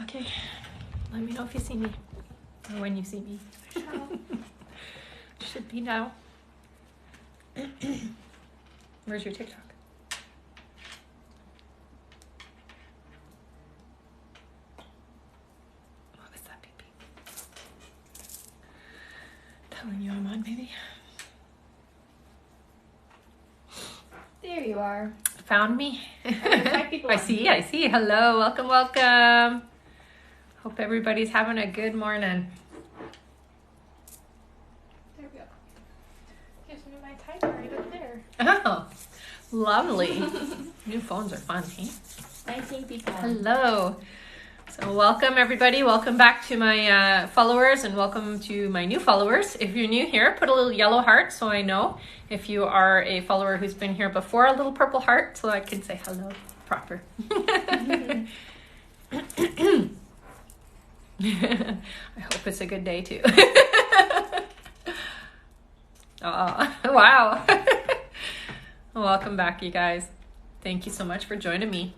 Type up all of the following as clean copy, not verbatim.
Okay, let me know if you see me or when you see me. Should be now. Where's your TikTok? What was that, baby? Telling you I'm on, baby. There you are. Found me. I see. Hello, welcome. Hope everybody's having a good morning. There we go. Gives me my timer right up there. Oh, lovely. New phones are fun, hey? 19 people. Hello. So welcome everybody. Welcome back to my followers and welcome to my new followers. If you're new here, put a little yellow heart so I know. If you are a follower who's been here before, a little purple heart so I can say hello proper. I hope it's a good day too. Oh, wow. Welcome back, you guys. Thank you so much for joining me.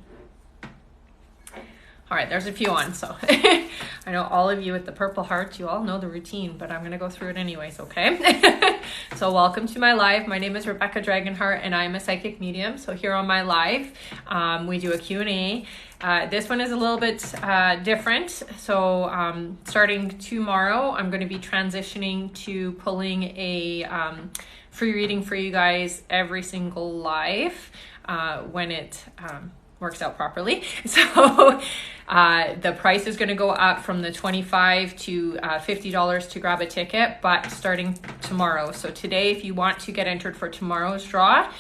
All right, there's a few on, so I know all of you with the purple hearts, you all know the routine, but I'm going to go through it anyways, okay? So welcome to my live. My name is Rebecca Dragonheart, and I'm a psychic medium. So here on my live, we do a Q&A. This one is a little bit different. So starting tomorrow, I'm going to be transitioning to pulling a free reading for you guys every single live when it works out properly. So the price is going to go up from the $25 to $50 to grab a ticket, but starting tomorrow. So today, if you want to get entered for tomorrow's draw,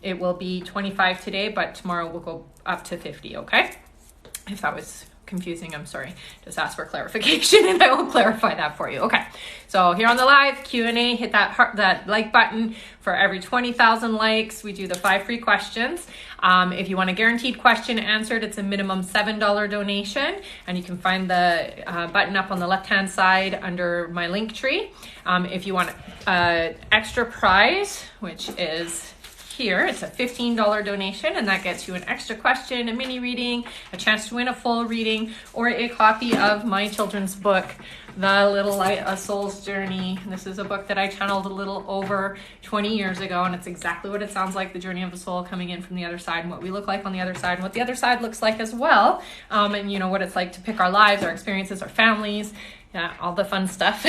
it will be $25 today, but tomorrow will go up to $50, okay? If that was confusing, I'm sorry. Just ask for clarification and I will clarify that for you. Okay, so here on the live Q&A, hit that like button. For every 20,000 likes, we do the 5 free questions. If you want a guaranteed question answered, it's a minimum $7 donation, and you can find the button up on the left hand side under my link tree. If you want extra prize, which is here, it's a $15 donation, and that gets you an extra question, a mini reading, a chance to win a full reading, or a copy of my children's book, The Little Light, A Soul's Journey. This is a book that I channeled a little over 20 years ago, and it's exactly what it sounds like, the journey of the soul coming in from the other side, and what we look like on the other side, and what the other side looks like as well, and you know what it's like to pick our lives, our experiences, our families, yeah, all the fun stuff,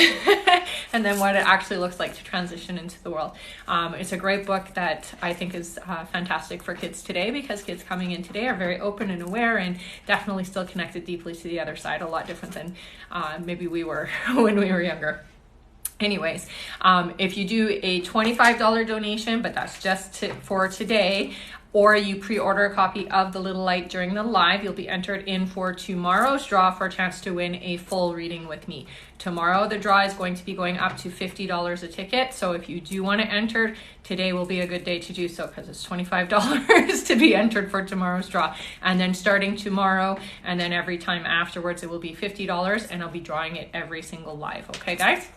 and then what it actually looks like to transition into the world. It's a great book that I think is fantastic for kids today, because kids coming in today are very open and aware and definitely still connected deeply to the other side, a lot different than maybe we were when we were younger. Anyways, if you do a $25 donation, but that's just for today, or you pre-order a copy of The Little Light during the live, you'll be entered in for tomorrow's draw for a chance to win a full reading with me. Tomorrow, the draw is going to be going up to $50 a ticket. So if you do want to enter, today will be a good day to do so, because it's $25 to be entered for tomorrow's draw. And then starting tomorrow, and then every time afterwards, it will be $50, and I'll be drawing it every single live. Okay, guys?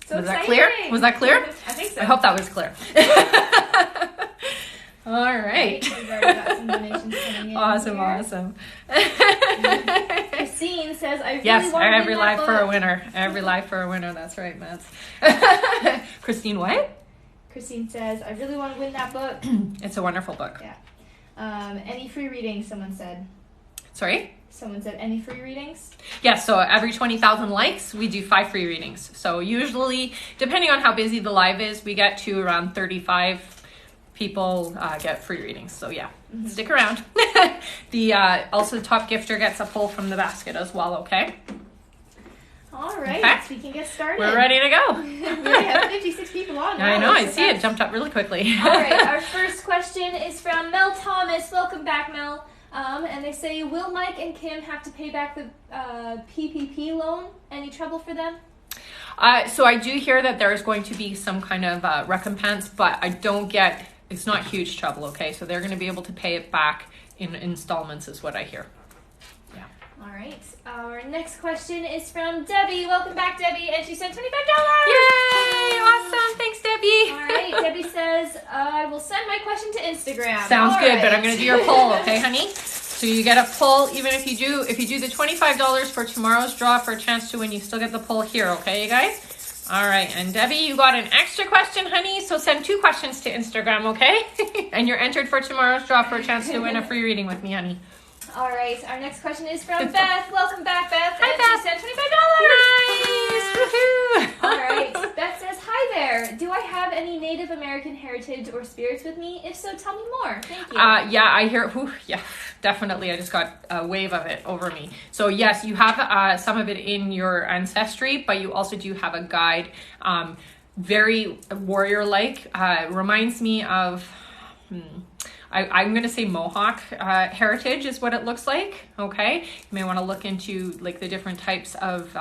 So was that clear? Was that clear? I think so. I hope that was clear. All right. We've already got some donations coming in. Awesome. Christine says, I really yes, want to every win life that for a book. winner. Every life for a winner. That's right, Matt. Christine, what? Christine says, I really want to win that book. It's a wonderful book. Yeah. Any free readings, someone said. Sorry? Someone said, any free readings? Yes, so every 20,000 likes, we do 5 free readings. So usually, depending on how busy the live is, we get to around 35 people get free readings. So yeah, Stick around. The also the top gifter gets a pull from the basket as well, okay? All right, Okay. we can get started. We're ready to go. We already have 56 people on. I Wow, know, I that's see it fast. jumped up really quickly. All right, our first question is from Mel Thomas. Welcome back, Mel. And they say, will Mike and Kim have to pay back the PPP loan? Any trouble for them? So I do hear that there is going to be some kind of recompense, but I don't get, it's not huge trouble, okay? So they're going to be able to pay it back in installments is what I hear. Yeah. All right. Our next question is from Debbie. Welcome back, Debbie. And she sent $25. Yay! Awesome. Thanks, Debbie. All right. Debbie says, I will send my question to Instagram. Sounds All good, right. but I'm going to do your poll, okay, honey? So you get a pull, even if you do the $25 for tomorrow's draw for a chance to win, you still get the pull here, okay, you guys? All right, and Debbie, you got an extra question, honey, so send 2 questions to Instagram, okay? And you're entered for tomorrow's draw for a chance to win a free reading with me, honey. All right, our next question is from Beth. Welcome back, Beth. Hi, and Beth. She sent $25. Nice! Woohoo! All right, Beth says, hi there. Do I have any Native American heritage or spirits with me? If so, tell me more. Thank you. Yeah, I hear, yeah, definitely. I just got a wave of it over me. So yes, you have some of it in your ancestry, but you also do have a guide, very warrior-like. Reminds me of... I'm going to say Mohawk heritage is what it looks like, okay? You may want to look into like the different types of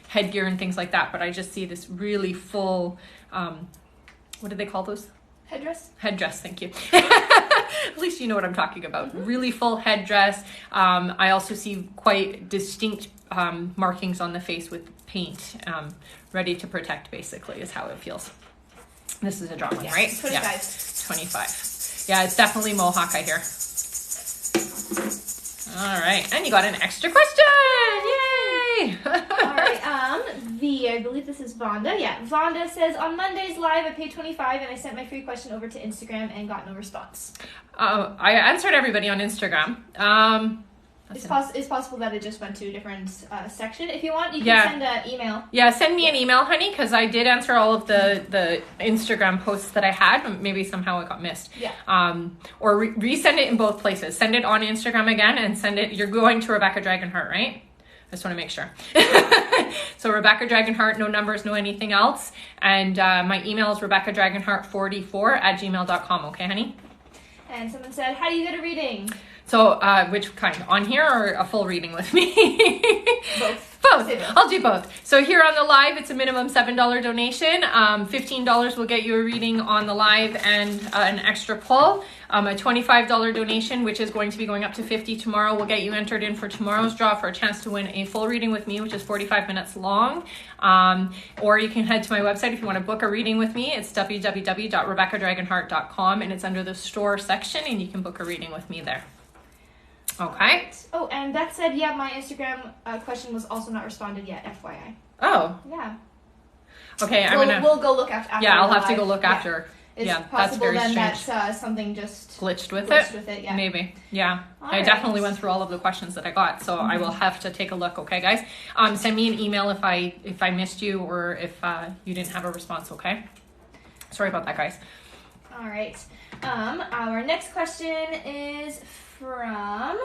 headgear and things like that, but I just see this really full, what do they call those? Headdress? Headdress, thank you. At least you know what I'm talking about. Mm-hmm. Really full headdress. I also see quite distinct markings on the face with paint, ready to protect, basically, is how it feels. This is a draw one, right? 25. Yeah, 25. Yeah, it's definitely Mohawk, I hear. All right, and you got an extra question! Yay! All right, I believe this is Vonda. Yeah, Vonda says, on Monday's live, I paid $25 and I sent my free question over to Instagram and got no response. I answered everybody on Instagram. It's possible that it just went to a different section. If you want, you can send an email. Yeah, send me an email, honey, because I did answer all of the Instagram posts that I had. Maybe somehow it got missed. Yeah. Or resend it in both places. Send it on Instagram again and send it. You're going to Rebecca Dragonheart, right? I just want to make sure. So Rebecca Dragonheart, no numbers, no anything else. And my email is rebeccadragonheart44@gmail.com. Okay, honey? And someone said, how do you get a reading? So, which kind? On here or a full reading with me? Both. Both. I'll do both. So here on the live, it's a minimum $7 donation. $15 will get you a reading on the live and an extra pull. A $25 donation, which is going to be going up to $50 tomorrow, will get you entered in for tomorrow's draw for a chance to win a full reading with me, which is 45 minutes long. Or you can head to my website if you want to book a reading with me. It's www.rebeccadragonheart.com, and it's under the store section, and you can book a reading with me there. Okay. Right. Oh, and Beth said, yeah, my Instagram question was also not responded yet, FYI. Oh. Yeah. Okay, we'll go look after. Yeah, I'll have to go look after. It's yeah, possible that's very then strange. that something just glitched with it. Yeah. Maybe. Yeah. I Right. definitely went through all of the questions that I got, so I will have to take a look. Okay, guys. Send me an email if I missed you or if you didn't have a response. Okay. Sorry about that, guys. All right. Our next question is from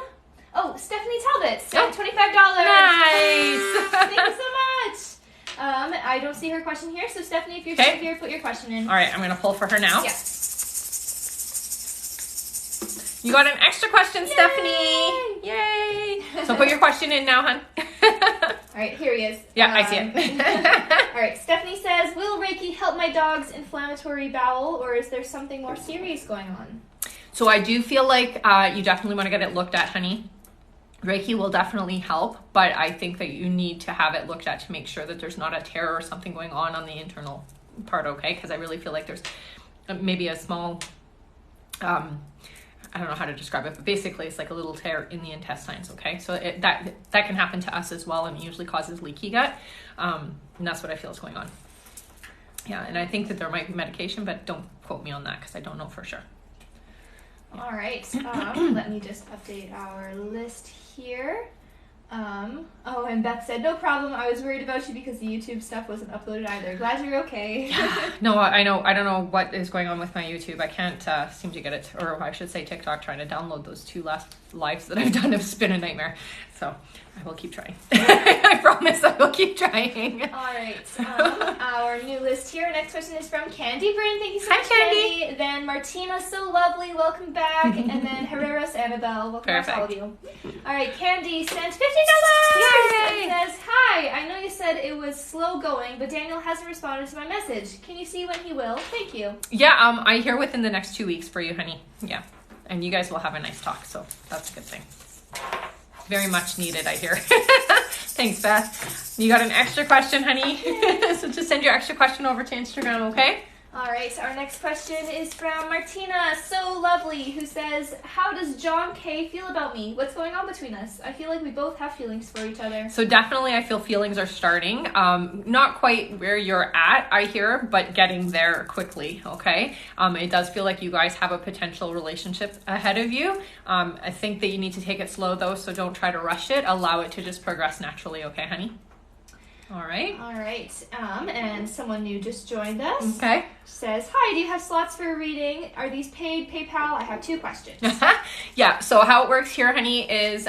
Stephanie Talbot. So $25. Nice. Thank you so much. I don't see her question here, so Stephanie, if you're still here, put your question in. All right, I'm gonna pull for her now. Yeah. You got an extra question, Stephanie. Yay! So put your question in now, hun. All right, here he is. Yeah, I see it. All right, Stephanie says, will Reiki help my dog's inflammatory bowel, or is there something more serious going on? So I do feel like you definitely want to get it looked at, honey. Reiki will definitely help, but I think that you need to have it looked at to make sure that there's not a tear or something going on the internal part, okay? Because I really feel like there's maybe a small, I don't know how to describe it, but basically it's like a little tear in the intestines, okay? So that can happen to us as well, and it usually causes leaky gut, and that's what I feel is going on. Yeah, and I think that there might be medication, but don't quote me on that because I don't know for sure. All right, let me just update our list here. And Beth said, no problem. I was worried about you because the YouTube stuff wasn't uploaded either. Glad you're okay. No, I know. I don't know what is going on with my YouTube. I can't seem to get it, or I should say TikTok, trying to download those 2 last lives that I've done have been a nightmare. So I will keep trying. I promise I will keep trying. All right. Our new list here. Next question is from Candy Bryn. Thank you so much, Candy. Candy. Then Martina, so lovely. Welcome back. And then Herreros Annabelle. Welcome back to all of you. All right. Candy sent $50. Yay! It says, hi. I know you said it was slow going, but Daniel hasn't responded to my message. Can you see when he will? Thank you. Yeah, I hear within the next 2 weeks for you, honey. Yeah. And you guys will have a nice talk, so that's a good thing. Very much needed, I hear. Thanks, Beth. You got an extra question, honey? So just send your extra question over to Instagram, okay? All right, our next question is from Martina, so lovely, who says, how does John K. feel about me? What's going on between us? I feel like we both have feelings for each other. So definitely I feel feelings are starting. Not quite where you're at, I hear, but getting there quickly, okay? It does feel like you guys have a potential relationship ahead of you. I think that you need to take it slow though, so don't try to rush it. Allow it to just progress naturally, okay, honey? All right. All right. And someone new just joined us. Okay. Says, hi, do you have slots for a reading? Are these paid? PayPal? I have 2 questions. Yeah. So how it works here, honey, is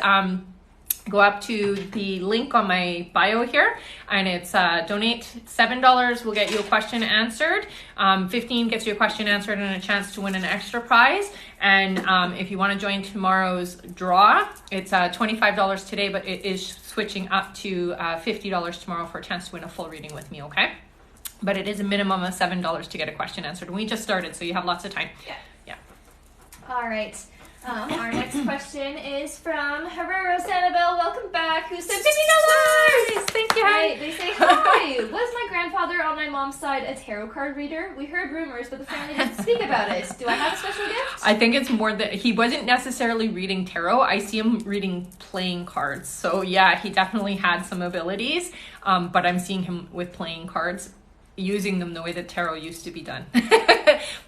go up to the link on my bio here, and it's donate $7 will get you a question answered. 15 gets you a question answered and a chance to win an extra prize. And if you want to join tomorrow's draw, it's $25 today, but it is switching up to $50 tomorrow for a chance to win a full reading with me, okay? But it is a minimum of $7 to get a question answered. And we just started, so you have lots of time. Yeah. All right. Our next question is from Herrero Sanibel. Welcome back. Who said $50? Thank you. Right, they say, hi. Was my grandfather on my mom's side a tarot card reader? We heard rumors, but the family didn't speak about it. Do I have a special gift? I think it's more that he wasn't necessarily reading tarot. I see him reading playing cards. So yeah, he definitely had some abilities, but I'm seeing him with playing cards, using them the way that tarot used to be done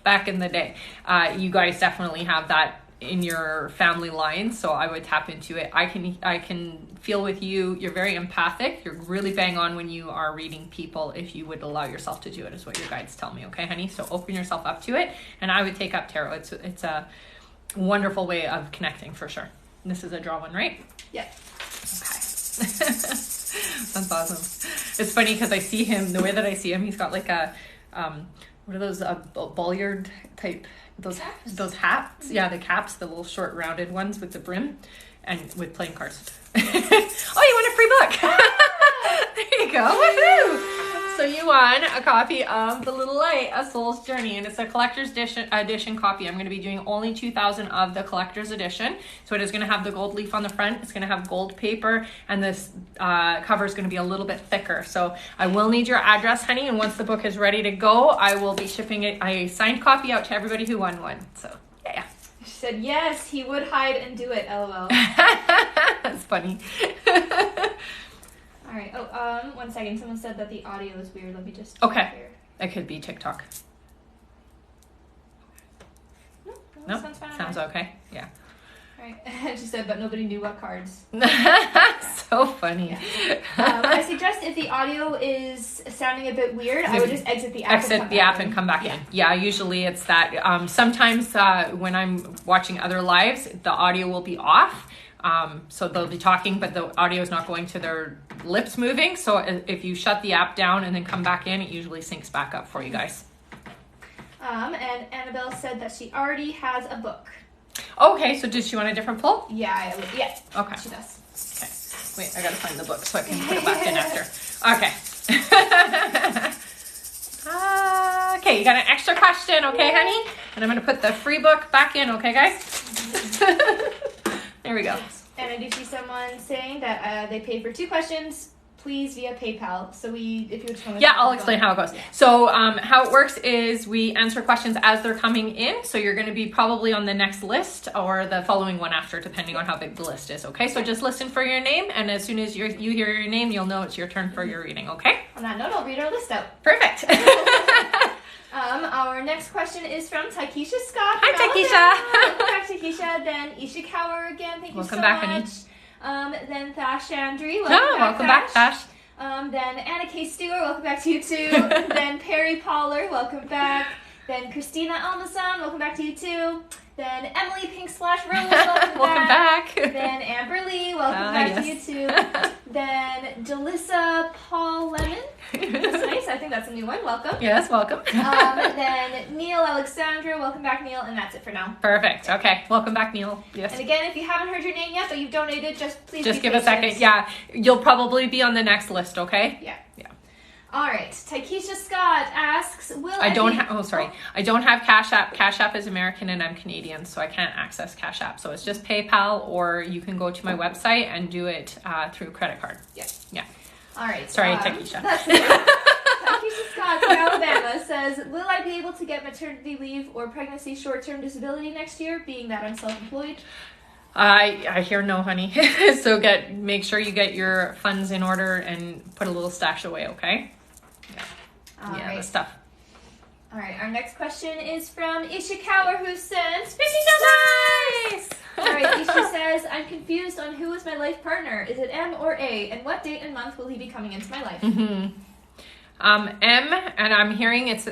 back in the day. You guys definitely have that in your family line, so I would tap into it. I can feel with you. You're very empathic. You're really bang on when you are reading people, if you would allow yourself to do it, is what your guides tell me. Okay, honey? So open yourself up to it, and I would take up tarot. It's a wonderful way of connecting for sure. This is a draw one, right? Yeah. Okay. That's awesome. It's funny because I see him, the way that I see him, he's got like a what are those bolyard type, those hats? Yeah, the caps, the little short rounded ones with the brim, and with playing cards. Oh, you want a free book? There you go. Woohoo! So you won a copy of The Little Light, A Soul's Journey, and it's a collector's edition copy. I'm going to be doing only 2,000 of the collector's edition. So it is going to have the gold leaf on the front. It's going to have gold paper, and this cover is going to be a little bit thicker. So I will need your address, honey, and once the book is ready to go, I will be shipping a signed copy out to everybody who won one. So yeah. She said, yes, he would hide and do it, LOL. That's funny. All right. Oh, 1 second. Someone said that the audio is weird. Let me just. Okay. Here. It could be TikTok. No, sounds fine. Sounds okay. Yeah. All right. She said, but nobody knew what cards. So funny. Yeah. I suggest if the audio is sounding a bit weird, I would just exit the app. And come back in. Yeah, usually it's that. Sometimes when I'm watching other lives, the audio will be off. So they'll be talking, but the audio is not going to their lips moving. So if you shut the app down and then come back in, it usually syncs back up for you guys. And Annabelle said that she already has a book. Okay, so does she want a different pull? Yeah. Okay. She does. Okay. Wait, I gotta find the book so I can put it back in after. Okay. Okay, you got an extra question, okay, honey? And I'm gonna put the free book back in, okay, guys? There we go. And I do see someone saying that they paid for 2 questions, please, via PayPal. So if you just want to... Yeah, I'll explain how it goes. So how it works is we answer questions as they're coming in. So you're going to be probably on the next list or the following one after, depending on how big the list is, okay? So just listen for your name, and as soon as you hear your name, you'll know it's your turn for your reading, okay? On that note, I'll read our list out. Perfect. Our next question is from Taikisha Scott. Hi, Taikisha. Welcome back, Taikisha. Then Isha Kaur again. Thank you so back, much. Honey. Then Thash Andri. Welcome back, Thash. Then Anna K. Stewart. Welcome back to you too. Then Perry Poller. Welcome back. Then Christina Almason. Welcome back to you too. Then Emily Pink Splash Rose. Welcome back. Then Amber Lee. Welcome back to you too. Then Jalissa Paul Lemon. That's nice. I think that's a new one. Welcome. Yes, welcome. Then Neil Alexandra. Welcome back, Neil. And that's it for now. Perfect. Okay. Welcome back, Neil. Yes. And again, if you haven't heard your name yet, but you've donated, please give a second. Yeah. You'll probably be on the next list, okay? Yeah. All right. Taikisha Scott asks, I don't have Cash App. Cash App is American and I'm Canadian, so I can't access Cash App. So it's just PayPal, or you can go to my website and do it through credit card. Yeah. Yeah. All right. Sorry, Taikisha. That's it. Taikisha Scott from Alabama says, will I be able to get maternity leave or pregnancy short-term disability next year, being that I'm self-employed? I hear no, honey. So make sure you get your funds in order and put a little stash away, okay? Yeah. All right. The stuff. All right, our next question is from Ishikawa, who sent Nice! All right, Isha says, I'm confused on who is my life partner. Is it M or A? And what date and month will he be coming into my life? M, and I'm hearing it's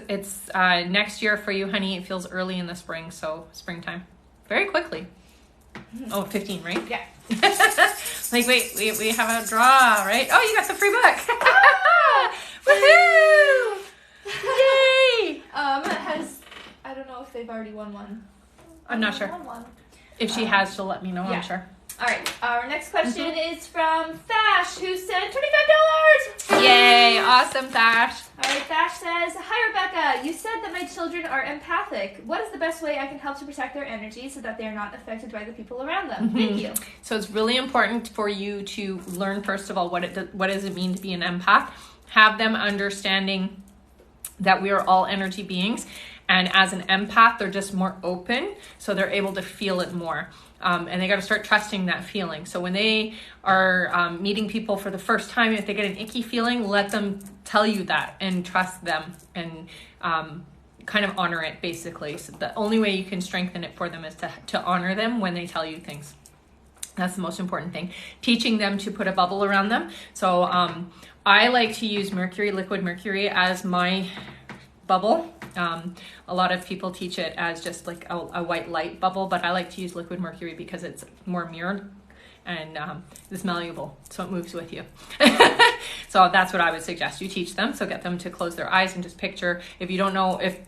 next year for you, honey. It feels early in the spring, so springtime. Very quickly. Oh, 15, right? Yeah. Like, wait, we have a draw, right? Oh, you got the free book. Woohoo! Yay! I don't know if they've already won one. I'm not sure. Won one. If she has, she'll let me know, yeah. I'm sure. All right, our next question is from Thash, who sent $25. Yay, awesome, Thash. All right, Thash says, hi, Rebecca. You said that my children are empathic. What is the best way I can help to protect their energy so that they are not affected by the people around them? Thank you. So it's really important for you to learn, first of all, what does it mean to be an empath. Have them understanding that we are all energy beings. And as an empath, they're just more open, so they're able to feel it more. And they got to start trusting that feeling. So when they are meeting people for the first time, if they get an icky feeling, let them tell you that and trust them and kind of honor it, basically. So the only way you can strengthen it for them is to honor them when they tell you things. That's the most important thing. Teaching them to put a bubble around them. So I like to use liquid mercury as my bubble. A lot of people teach it as just like a white light bubble, but I like to use liquid mercury because it's more mirrored and it's malleable, so it moves with you. So that's what I would suggest you teach them. So get them to close their eyes and just picture. If you don't know, if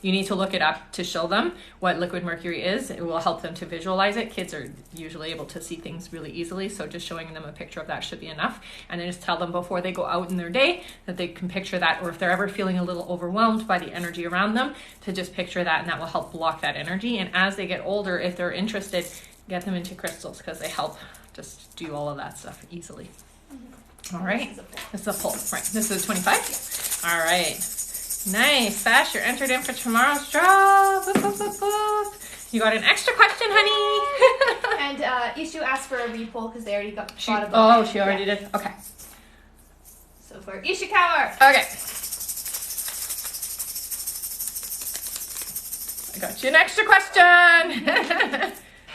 you need to look it up to show them what liquid mercury is, it will help them to visualize it. Kids are usually able to see things really easily, so just showing them a picture of that should be enough. And then just tell them before they go out in their day that they can picture that, or if they're ever feeling a little overwhelmed by the energy around them, to just picture that, and that will help block that energy. And as they get older, if they're interested, get them into crystals because they help just do all of that stuff easily. All right, this is a pull. Right, this is 25. All right. Nice, Sash, you're entered in for tomorrow's draw. Boop, boop, boop, boop. You got an extra question, honey. And Ishu asked for a repoll because they already got a book. Oh, she already did? Okay. So for Ishikawa. Okay. I got you an extra question.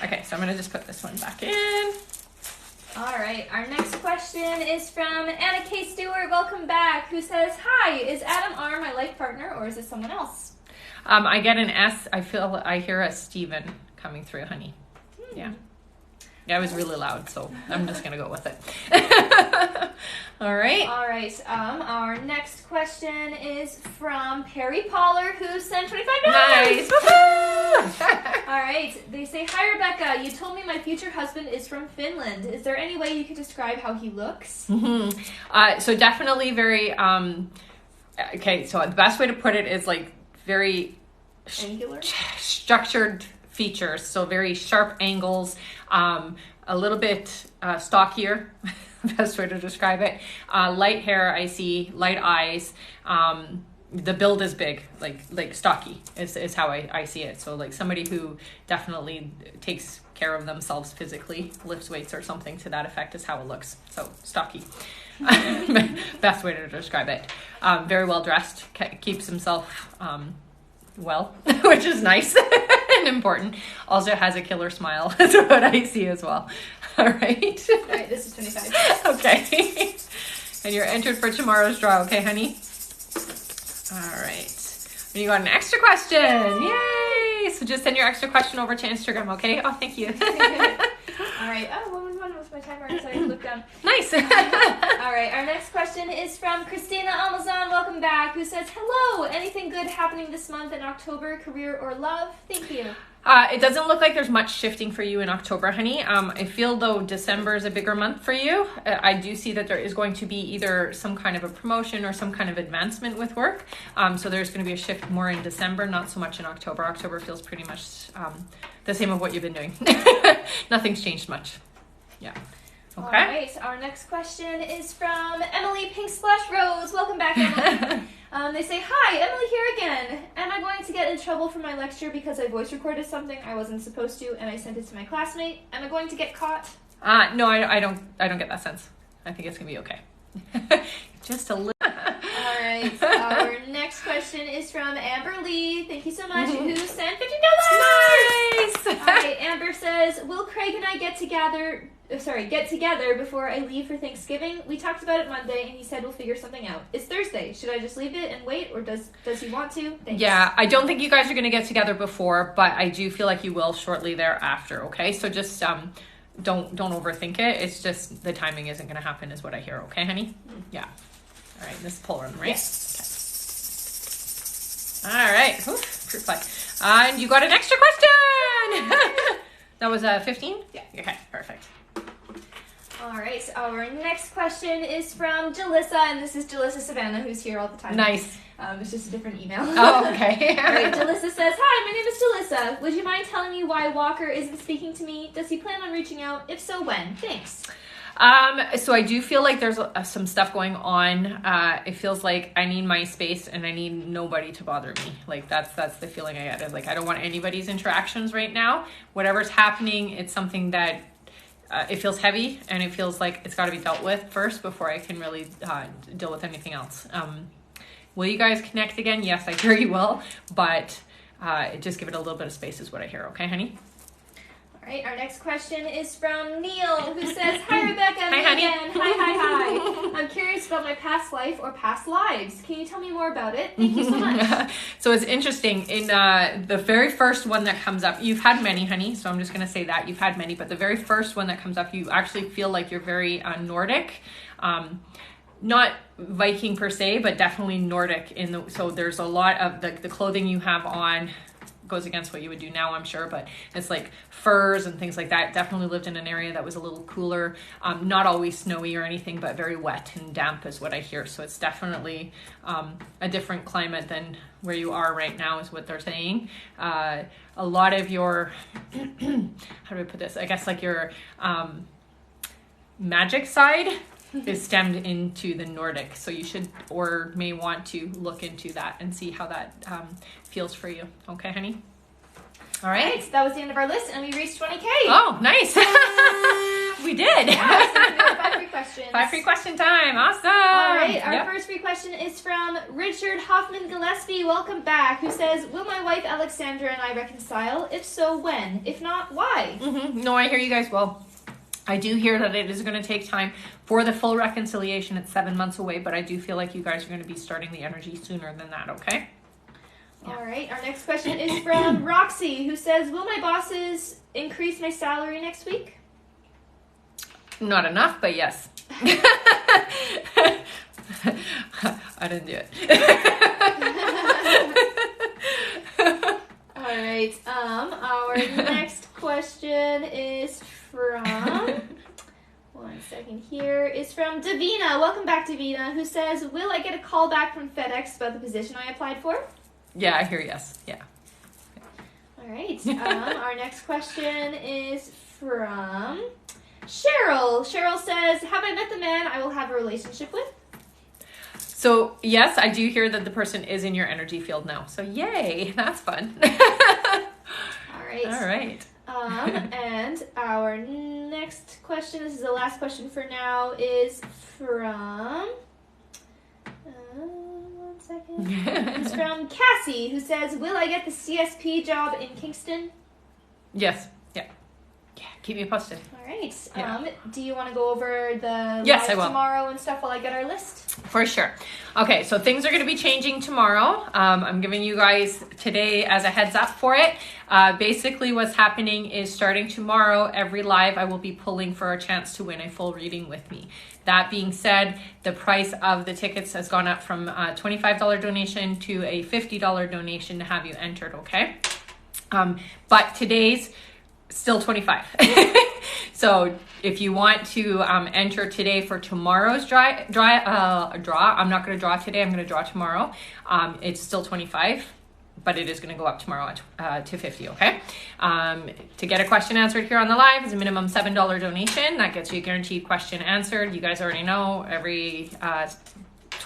Okay, so I'm going to just put this one back in. All right, our next question is from Anna K. Stewart. Welcome back. Who says, hi, is Adam R. my life partner or is it someone else? I get an S. I hear a Steven coming through, honey. Yeah. Yeah, it was really loud, so I'm just going to go with it. All right. All right. Our next question is from Perry Pollard, who sent $25. Nice. All right. They say, hi, Rebecca. You told me my future husband is from Finland. Is there any way you could describe how he looks? Mm-hmm. So definitely very, okay, so the best way to put it is like very angular, structured features. So very sharp angles, a little bit stockier. Best way to describe it. Light hair, I see, light eyes. The build is big, like stocky is how I see it. So like somebody who definitely takes care of themselves physically, lifts weights or something to that effect is how it looks. So stocky. Best way to describe it. Very well dressed, keeps himself well, which is nice and important. Also has a killer smile. That's what I see as well. All right. All right, this is 25. Okay. And you're entered for tomorrow's draw, okay, honey? All right. And you got an extra question. Yay! So just send your extra question over to Instagram, okay? Oh, thank you. All right. Oh, what was my timer? So I can look down. Nice. All right. Our next question is from Christina Amazon. Welcome back. Who says, hello. Anything good happening this month in October, career or love? Thank you. It doesn't look like there's much shifting for you in October, honey. I feel though December is a bigger month for you. I do see that there is going to be either some kind of a promotion or some kind of advancement with work. So there's going to be a shift more in December, not so much in October. October feels pretty much the same of what you've been doing. Nothing's changed much. Yeah. Okay. All right. Our next question is from Emily Pink Splash Rose. Welcome back, Emily. They say, hi, Emily here again. Am I going to get in trouble for my lecture because I voice recorded something I wasn't supposed to and I sent it to my classmate? Am I going to get caught? No, I don't get that sense. I think it's gonna be okay. Just a little. All right. Our next question is from Amber Lee. Thank you so much. Who sent $50? Nice. All right. Amber says, "Will Craig and I get together before I leave for Thanksgiving? We talked about it Monday, and he said we'll figure something out. It's Thursday. Should I just leave it and wait, or does he want to? Thanks." Yeah, I don't think you guys are gonna get together before, but I do feel like you will shortly thereafter. Okay, so just don't overthink it. It's just the timing isn't going to happen is what I hear. Okay, honey? Yeah. All right, this pull run, right? Yes. Okay. All right. Oof, fruit fly. And you got an extra question. That was 15? Yeah. Okay, perfect. All right, so our next question is from Jalissa, and this is Jalissa Savannah, who's here all the time. Nice. It's just a different email. Oh, okay. All right, Jalissa says, "Hi, my name is Jalissa. Would you mind telling me why Walker isn't speaking to me? Does he plan on reaching out? If so, when? Thanks." So I do feel like there's some stuff going on. It feels like I need my space and I need nobody to bother me. Like that's the feeling I get. Is like I don't want anybody's interactions right now. Whatever's happening, it's something that it feels heavy and it feels like it's got to be dealt with first before I can really deal with anything else. Will you guys connect again? Yes, I hear you will, but just give it a little bit of space is what I hear. Okay, honey? All right, our next question is from Neil, who says, "Hi, Rebecca. Hi, me honey. again. Hi. I'm curious about my past life or past lives. Can you tell me more about it? Thank you so much." So it's interesting. In the very first one that comes up, you've had many, honey, so I'm just going to say that. You've had many, but the very first one that comes up, you actually feel like you're very Nordic. Not Viking per se, but definitely Nordic. So there's a lot of the clothing you have on goes against what you would do now, I'm sure, but it's like furs and things like that. Definitely lived in an area that was a little cooler, not always snowy or anything, but very wet and damp is what I hear. So it's definitely a different climate than where you are right now is what they're saying. A lot of your, how do I put this? I guess like your magic side is stemmed into the Nordic. So you should or may want to look into that and see how that feels for you. Okay, honey? All right. All right, so that was the end of our list, and we reached 20K. Oh, nice. We did. Yeah, so we have 5 free questions. 5 free question time. Awesome. All right, our Yep. first free question is from Richard Hoffman Gillespie. Welcome back. Who says, "Will my wife Alexandra and I reconcile? If so, when? If not, why?" No, I hear you guys well. I do hear that it is going to take time for the full reconciliation. It's 7 months away, but I do feel like you guys are going to be starting the energy sooner than that, okay? Yeah. All right, our next question is from Roxy, who says, "Will my bosses increase my salary next week?" Not enough, but yes. I didn't do it. All right, our next question is from, one second here, is from Davina. Welcome back, Davina, who says, "Will I get a call back from FedEx about the position I applied for?" Yeah, I hear yes. Yeah. All right, our next question is from Cheryl. Cheryl says, "Have I met the man I will have a relationship with?" So, yes, I do hear that the person is in your energy field now. So, yay, that's fun. All right. All right. And our next question, this is the last question for now, is from, one second. It's from Cassie, who says, "Will I get the CSP job in Kingston?" Yes. Yeah. Yeah. Keep me posted. All right. Yeah. Do you want to go over the Yes, live I will. tomorrow and stuff while I get our list? For sure. Okay, so things are going to be changing tomorrow. I'm giving you guys today as a heads up for it. Basically, what's happening is starting tomorrow, every live, I will be pulling for a chance to win a full reading with me. That being said, the price of the tickets has gone up from a $25 donation to a $50 donation to have you entered, okay? But today's still 25. So if you want to enter today for tomorrow's draw, I'm not going to draw today. I'm going to draw tomorrow. It's still 25, but it is going to go up tomorrow to 50. Okay. To get a question answered here on the live is a minimum $7 donation. That gets you a guaranteed question answered. You guys already know every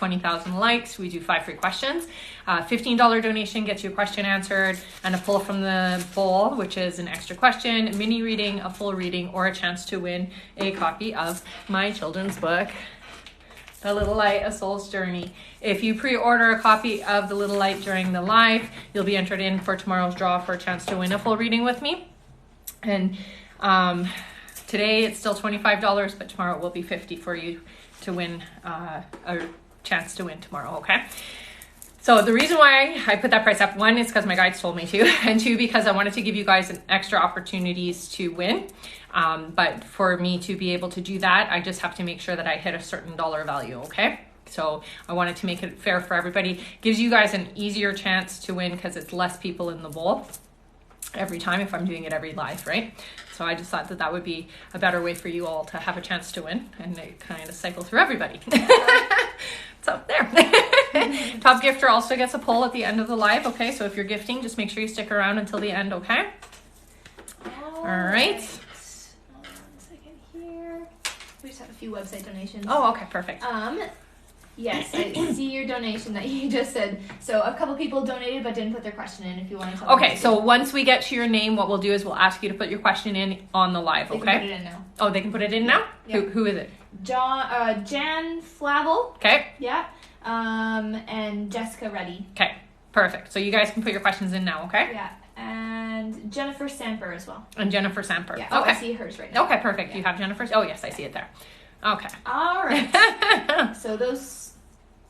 20,000 likes, we do 5 free questions. $15 donation gets you a question answered and a pull from the bowl, which is an extra question, a mini reading, a full reading, or a chance to win a copy of my children's book, The Little Light, A Soul's Journey. If you pre-order a copy of The Little Light during the live, you'll be entered in for tomorrow's draw for a chance to win a full reading with me. And today it's still $25, but tomorrow it will be $50 for you to win a chance to win tomorrow, okay? So the reason why I put that price up, 1 is because my guides told me to, and 2 because I wanted to give you guys an extra opportunities to win. But for me to be able to do that, I just have to make sure that I hit a certain dollar value, okay? So I wanted to make it fair for everybody. Gives you guys an easier chance to win because it's less people in the bowl every time if I'm doing it every live, right? So I just thought that that would be a better way for you all to have a chance to win and it kind of cycle through everybody. So there. Top gifter also gets a poll at the end of the live, okay? So if you're gifting, just make sure you stick around until the end, okay? All right. 1 second here. We just have a few website donations. Oh, okay, perfect. Yes, I see your donation that you just said. So a couple people donated but didn't put their question in. If you want to tell Okay, so once we get to your name, what we'll do is we'll ask you to put your question in on the live, they okay? can put it in now. Oh, they can put it in now? Yeah. Who is it? Jan Flavel. Okay. Yeah. And Jessica Reddy. Okay, perfect. So you guys can put your questions in now, okay? Yeah. And Jennifer Samper as well. And Jennifer Samper. Yeah. Oh, okay. I see hers right now. Okay, perfect. Yeah. You have Jennifer's? Oh, yes, I see it there. Okay. All right. So those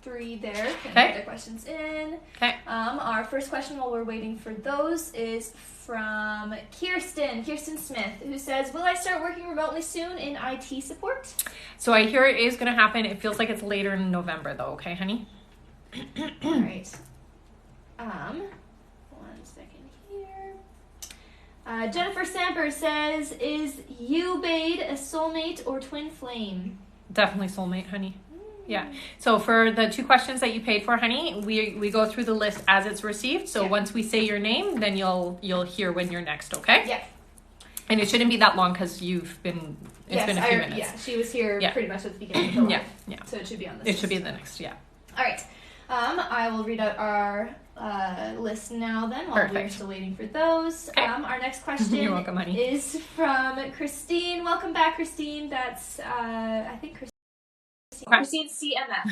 3 there can put their questions in. Okay. Our first question while we're waiting for those is from Kirsten Smith, who says, will I start working remotely soon in IT support? So I hear it is going to happen. It feels like it's later in November though, okay, honey? All right. 1 second here. Jennifer Samper says, is you Bade a soulmate or twin flame? Definitely soulmate, honey. Yeah. So for the 2 questions that you paid for, honey, we go through the list as it's received. So once we say your name, then you'll hear when you're next, okay? Yeah. And it shouldn't be that long because it's been a few minutes. Yeah, she was here pretty much at the beginning of the live. Yeah. So it should be on this It list. should be the next, yeah. All right. I will read out our list now then while we're still waiting for those. Okay. Our next question You're welcome, honey. is from Christine. Welcome back, Christine. That's, I think Christine CMF.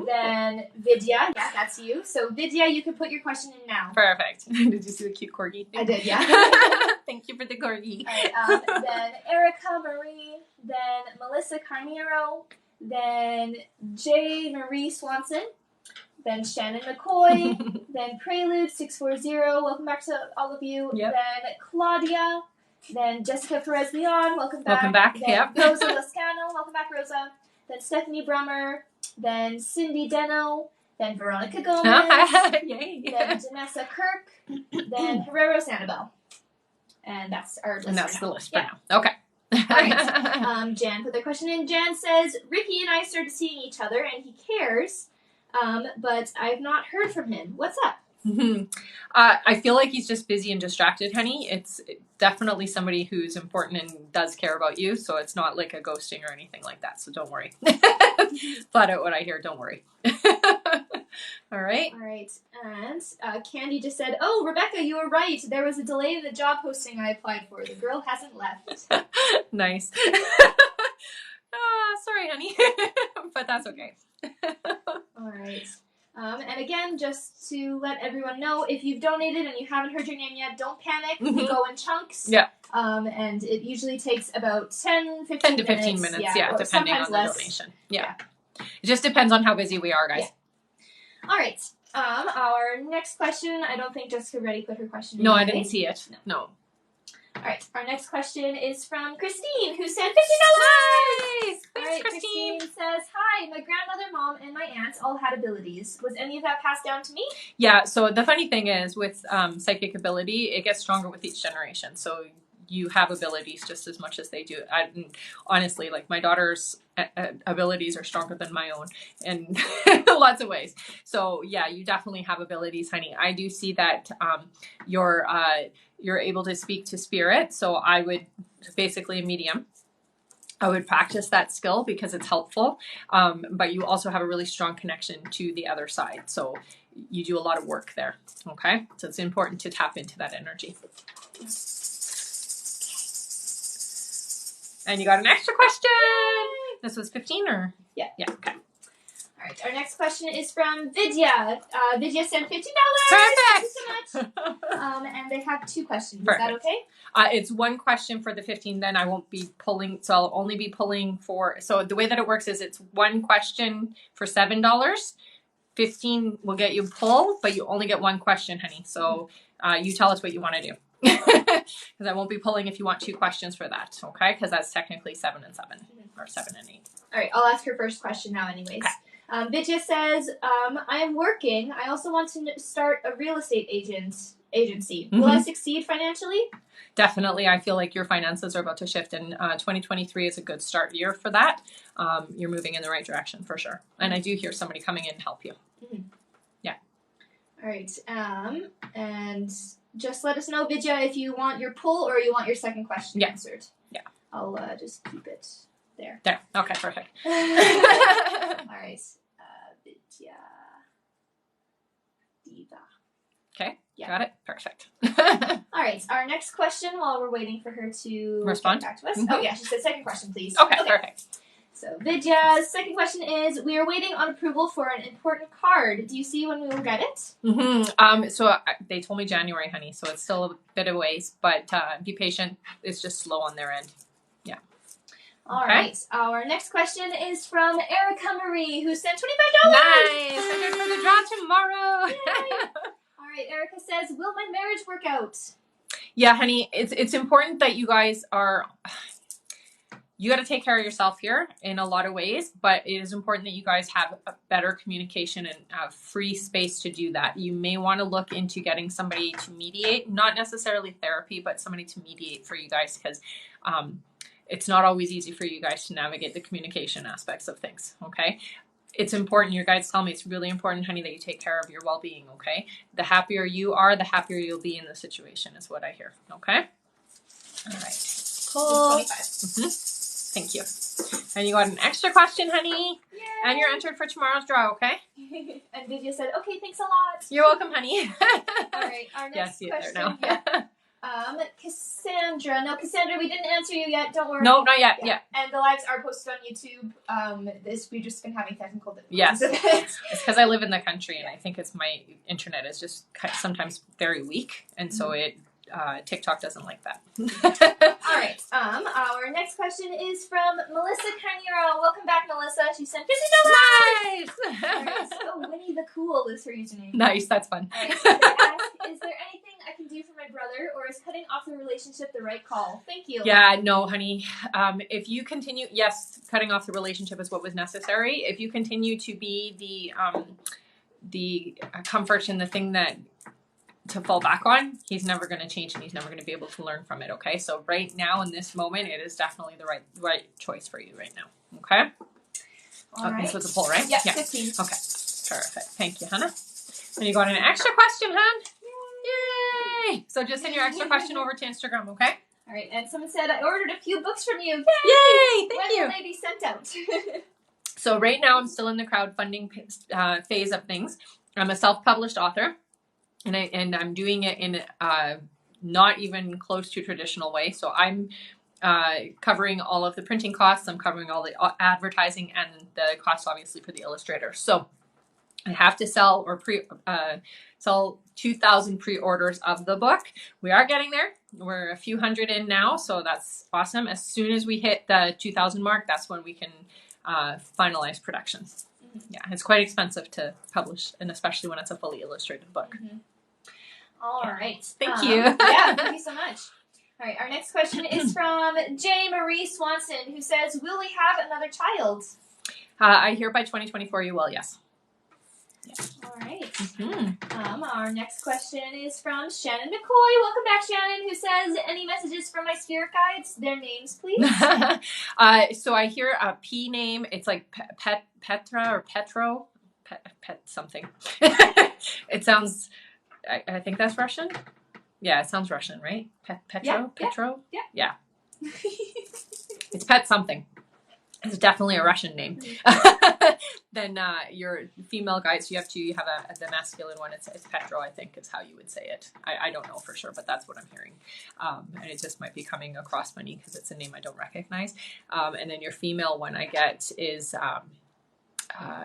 Then Vidya. Yeah, that's you. So Vidya, you can put your question in now. Perfect. Did you see the cute corgi thing? I did, yeah. Thank you for the corgi. All right, then Erica Marie, then Melissa Carnero, then J. Marie Swanson, then Shannon McCoy, then Prelude 640. Welcome back to all of you. Yep. Then Claudia, then Jessica Perez Leon. Welcome back. Welcome back. Then Yep. Rosa Lascano. Welcome back, Rosa. Then Stephanie Brummer. Then Cindy Deno. Then Veronica Gomez. Yay. Then Janessa Kirk. Then Herrero Sanibel. And that's our list. And that's for the now. list for now. Okay. All right. Jan put their question in. Jan says, Ricky and I started seeing each other and he cares, but I've not heard from him. What's up? I feel like he's just busy and distracted, honey. It's definitely somebody who's important and does care about you, so it's not like a ghosting or anything like that, so don't worry. Flat out what I hear, don't worry. All right. All right. And Candy just said, oh, Rebecca, you were right. There was a delay in the job posting I applied for. The girl hasn't left. Nice. Sorry, honey. But that's okay. All right. And again, just to let everyone know, if you've donated and you haven't heard your name yet, don't panic. We go in chunks. Yeah. And it usually takes about 10 to 15 minutes, or depending on the less. donation. Yeah. It just depends on how busy we are, guys. Yeah. All right. Our next question, I don't think Jessica Reddy put her question in. No, I didn't see it. No. All right. Our next question is from Christine, who said $50. Nice! All right, Christine says, hi, my grandmother, mom, and my aunts all had abilities. Was any of that passed down to me? Yeah, so the funny thing is with psychic ability, it gets stronger with each generation. So you have abilities just as much as they do. Honestly, like my daughter's abilities are stronger than my own in lots of ways. So yeah, you definitely have abilities, honey. I do see that you're able to speak to spirit. So I would basically a medium. I would practice that skill because it's helpful, but you also have a really strong connection to the other side. So you do a lot of work there, okay? So it's important to tap into that energy. And you got an extra question. This was 15 or? Yeah. Yeah, okay. All right, our next question is from Vidya. Vidya sent $15. Perfect. Thank you so much. And they have 2 questions. Perfect. Is that okay? It's 1 question for the 15, then I won't be pulling, so I'll only be pulling for, so the way that it works is it's 1 question for $7. 15 will get you pull, but you only get 1 question, honey. So you tell us what you want to do. Because I won't be pulling if you want 2 questions for that, okay? Because that's technically 7 and 7, or 7 and 8. All right, I'll ask her first question now anyways. Okay. Vidya says, I am working. I also want to start a real estate agency. Will I succeed financially? Definitely. I feel like your finances are about to shift, and 2023 is a good start year for that. You're moving in the right direction for sure. And I do hear somebody coming in to help you. Yeah. All right. And just let us know, Vidya, if you want your pull or you want your second question answered. Yeah. I'll just keep it there. There. Okay, perfect. All right. Vidya. Diva. Okay. Yeah. Got it. Perfect. All right. Our next question, while we're waiting for her to respond get back to us. Oh yeah, she said second question, please. Okay, perfect. So Vidya's second question is: we are waiting on approval for an important card. Do you see when we will get it? So they told me January, honey. So it's still a bit of ways, but be patient. It's just slow on their end. Yeah. All right. Our next question is from Erica Marie, who sent $25. Nice. I'm good for the draw tomorrow. Yay. All right. Erica says, "Will my marriage work out?" Yeah, honey. It's important that you guys are. You got to take care of yourself here in a lot of ways, but it is important that you guys have a better communication and a free space to do that. You may want to look into getting somebody to mediate, not necessarily therapy, but somebody to mediate for you guys, because it's not always easy for you guys to navigate the communication aspects of things, okay? It's important. Your guides tell me it's really important, honey, that you take care of your well-being, okay? The happier you are, the happier you'll be in the situation is what I hear, okay? All right. Cool. 25. Thank you. And you got an extra question, honey. Yay. And you're entered for tomorrow's draw, okay? And Vidya said, "Okay, thanks a lot." You're welcome, honey. All right, our next question. Now. Cassandra. No, Cassandra, we didn't answer you yet. Don't worry. No, not yet. Yeah. And the lives are posted on YouTube. We've just been having technical difficulties. Yes. It's because I live in the country, and I think it's my internet is just sometimes very weak, and so it TikTok doesn't like that. All right. Our next question is from Melissa Carnero. Welcome back, Melissa. She sent $50. Nice. Right, so Winnie the Cool is her username. Nice. That's fun. All right, so they ask, is there anything I can do for my brother, or is cutting off the relationship the right call? Thank you. Yeah, no, honey. If you continue, yes, cutting off the relationship is what was necessary. If you continue to be the comfort and the thing that to fall back on, he's never going to change, and he's never going to be able to learn from it. Okay, so right now in this moment, it is definitely the right choice for you right now. Okay. All right. This was a poll, right? Yeah. 15. Okay. Perfect. Thank you, Hannah. And you got an extra question, hon. Yay! So just send your extra question over to Instagram, okay? All right. And someone said I ordered a few books from you. Yay! Yay! Thank you. When will they be sent out? So right now I'm still in the crowdfunding phase of things. I'm a self-published author, and I'm doing it in not even close to traditional way. So I'm covering all of the printing costs. I'm covering all the advertising and the costs, obviously, for the illustrator. So I have to sell sell 2,000 pre-orders of the book. We are getting there. We're a few hundred in now, so that's awesome. As soon as we hit the 2,000 mark, that's when we can finalize production. Mm-hmm. Yeah, it's quite expensive to publish, and especially when it's a fully illustrated book. Mm-hmm. All right. Thank you. Yeah, thank you so much. All right, our next question is from J. Marie Swanson, who says, will we have another child? I hear by 2024 you will, yes. Yeah. All right. Mm-hmm. Our next question is from Shannon McCoy. Welcome back, Shannon, who says, any messages from my spirit guides? Their names, please. So I hear a P name. It's like Petra or Petro. Pet something. It sounds, I think that's Russian. Yeah, it sounds Russian, right? Petro? Yeah. Petro? Yeah. Yeah. It's pet something. It's definitely a Russian name. Then your female guides, you have the masculine one. It's Petro, I think is how you would say it. I don't know for sure, but that's what I'm hearing. And it just might be coming across funny because it's a name I don't recognize. And then your female one I get is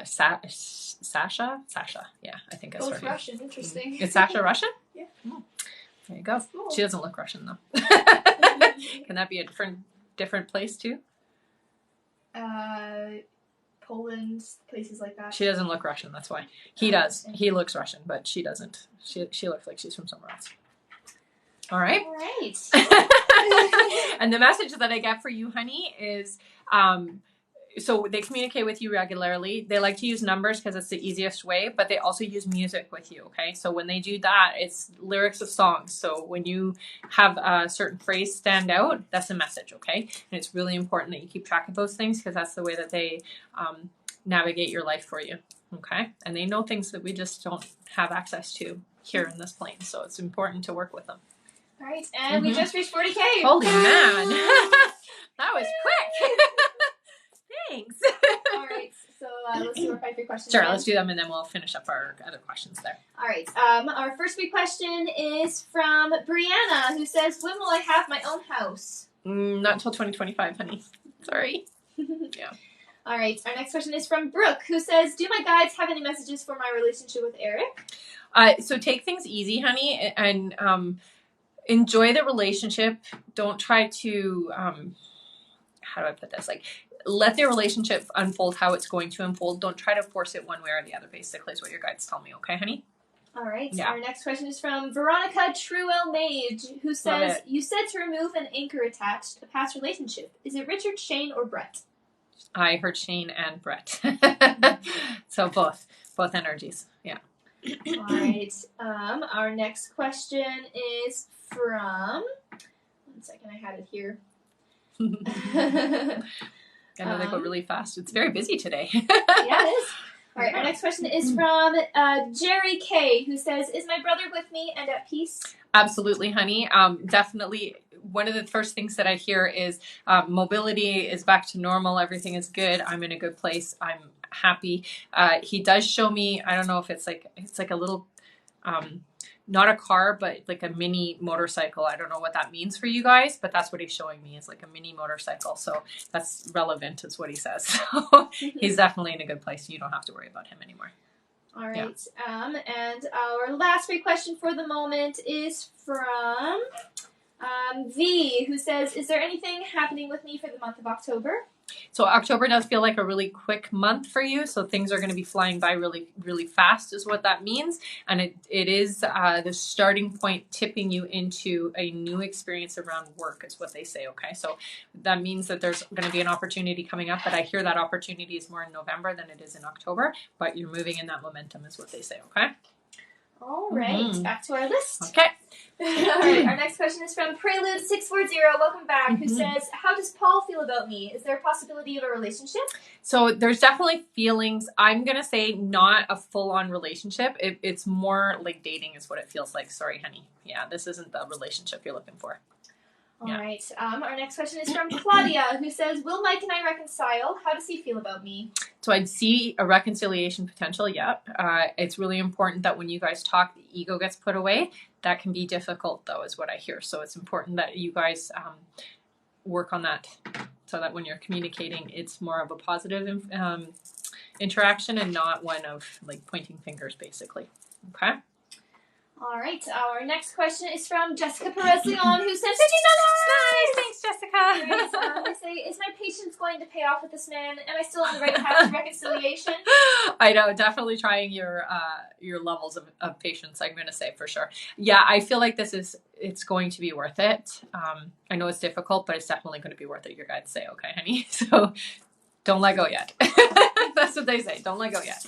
Sasha. Yeah, I think that's Both Russian. Interesting. It's Sasha Russian? Yeah. Oh, there you go. Cool. She doesn't look Russian though. Can that be a different place too? Poland, places like that. She doesn't look Russian, that's why. He does. He looks Russian, but she doesn't. She looks like she's from somewhere else. All right. All right. And the message that I get for you, honey, is so they communicate with you regularly. They like to use numbers because it's the easiest way, but they also use music with you, okay? So when they do that, it's lyrics of songs. So when you have a certain phrase stand out, that's a message, okay? And it's really important that you keep track of those things because that's the way that they navigate your life for you, okay? And they know things that we just don't have access to here in this plane. So it's important to work with them. All right, and we just reached 40K. Holy man. That was quick. Thanks. All right, so let's do our 5 free questions. Sure, let's do them and then we'll finish up our other questions there. All right, our first free question is from Brianna, who says, when will I have my own house? Not until 2025, honey. Sorry. Yeah. All right, our next question is from Brooke, who says, do my guides have any messages for my relationship with Eric? So take things easy, honey, and enjoy the relationship. Don't try to, how do I put this? Like, let their relationship unfold how it's going to unfold. Don't try to force it one way or the other, basically, is what your guides tell me. Okay, honey? All right. Yeah. Our next question is from Veronica Truell Mage, who says, you said to remove an anchor attached, a past relationship. Is it Richard, Shane, or Brett? I heard Shane and Brett. So both energies. Yeah. All right. Our next question is from, one second, I had it here. I know they go really fast. It's very busy today. Yeah, it is. All right, our next question is from Jerry K, who says, is my brother with me and at peace? Absolutely, honey. Definitely. One of the first things that I hear is mobility is back to normal. Everything is good. I'm in a good place. I'm happy. He does show me, I don't know if it's like a little, not a car, but like a mini motorcycle. I don't know what that means for you guys, but that's what he's showing me is like a mini motorcycle. So that's relevant is what he says. So he's definitely in a good place. You don't have to worry about him anymore. All right. Yeah. And our last free question for the moment is from V, who says, is there anything happening with me for the month of October? So October does feel like a really quick month for you. So things are going to be flying by really, really fast is what that means. And it is the starting point tipping you into a new experience around work is what they say. Okay. So that means that there's going to be an opportunity coming up, but I hear that opportunity is more in November than it is in October, but you're moving in that momentum is what they say. Okay. All right. Back to our list. Okay. All right, our next question is from Prelude640, welcome back, who says, how does Paul feel about me? Is there a possibility of a relationship? So there's definitely feelings. I'm going to say not a full-on relationship. It's more like dating is what it feels like. Sorry, honey. Yeah, this isn't the relationship you're looking for. All right. Our next question is from Claudia, who says, will Mike and I reconcile? How does he feel about me? So I'd see a reconciliation potential, yep. It's really important that when you guys talk, the ego gets put away. That can be difficult, though, is what I hear. So it's important that you guys work on that so that when you're communicating, it's more of a positive interaction and not one of, like, pointing fingers, basically. Okay? All right, our next question is from Jessica Perez-Leon, who sent $15. Nice, thanks, Jessica. Right, they say, is my patience going to pay off with this man? Am I still on the right path to reconciliation? I know, definitely trying your levels of patience, I'm going to say for sure. Yeah, I feel like it's going to be worth it. I know it's difficult, but it's definitely going to be worth it, your guides say, okay, honey? So don't let go yet. That's what they say, don't let go yet.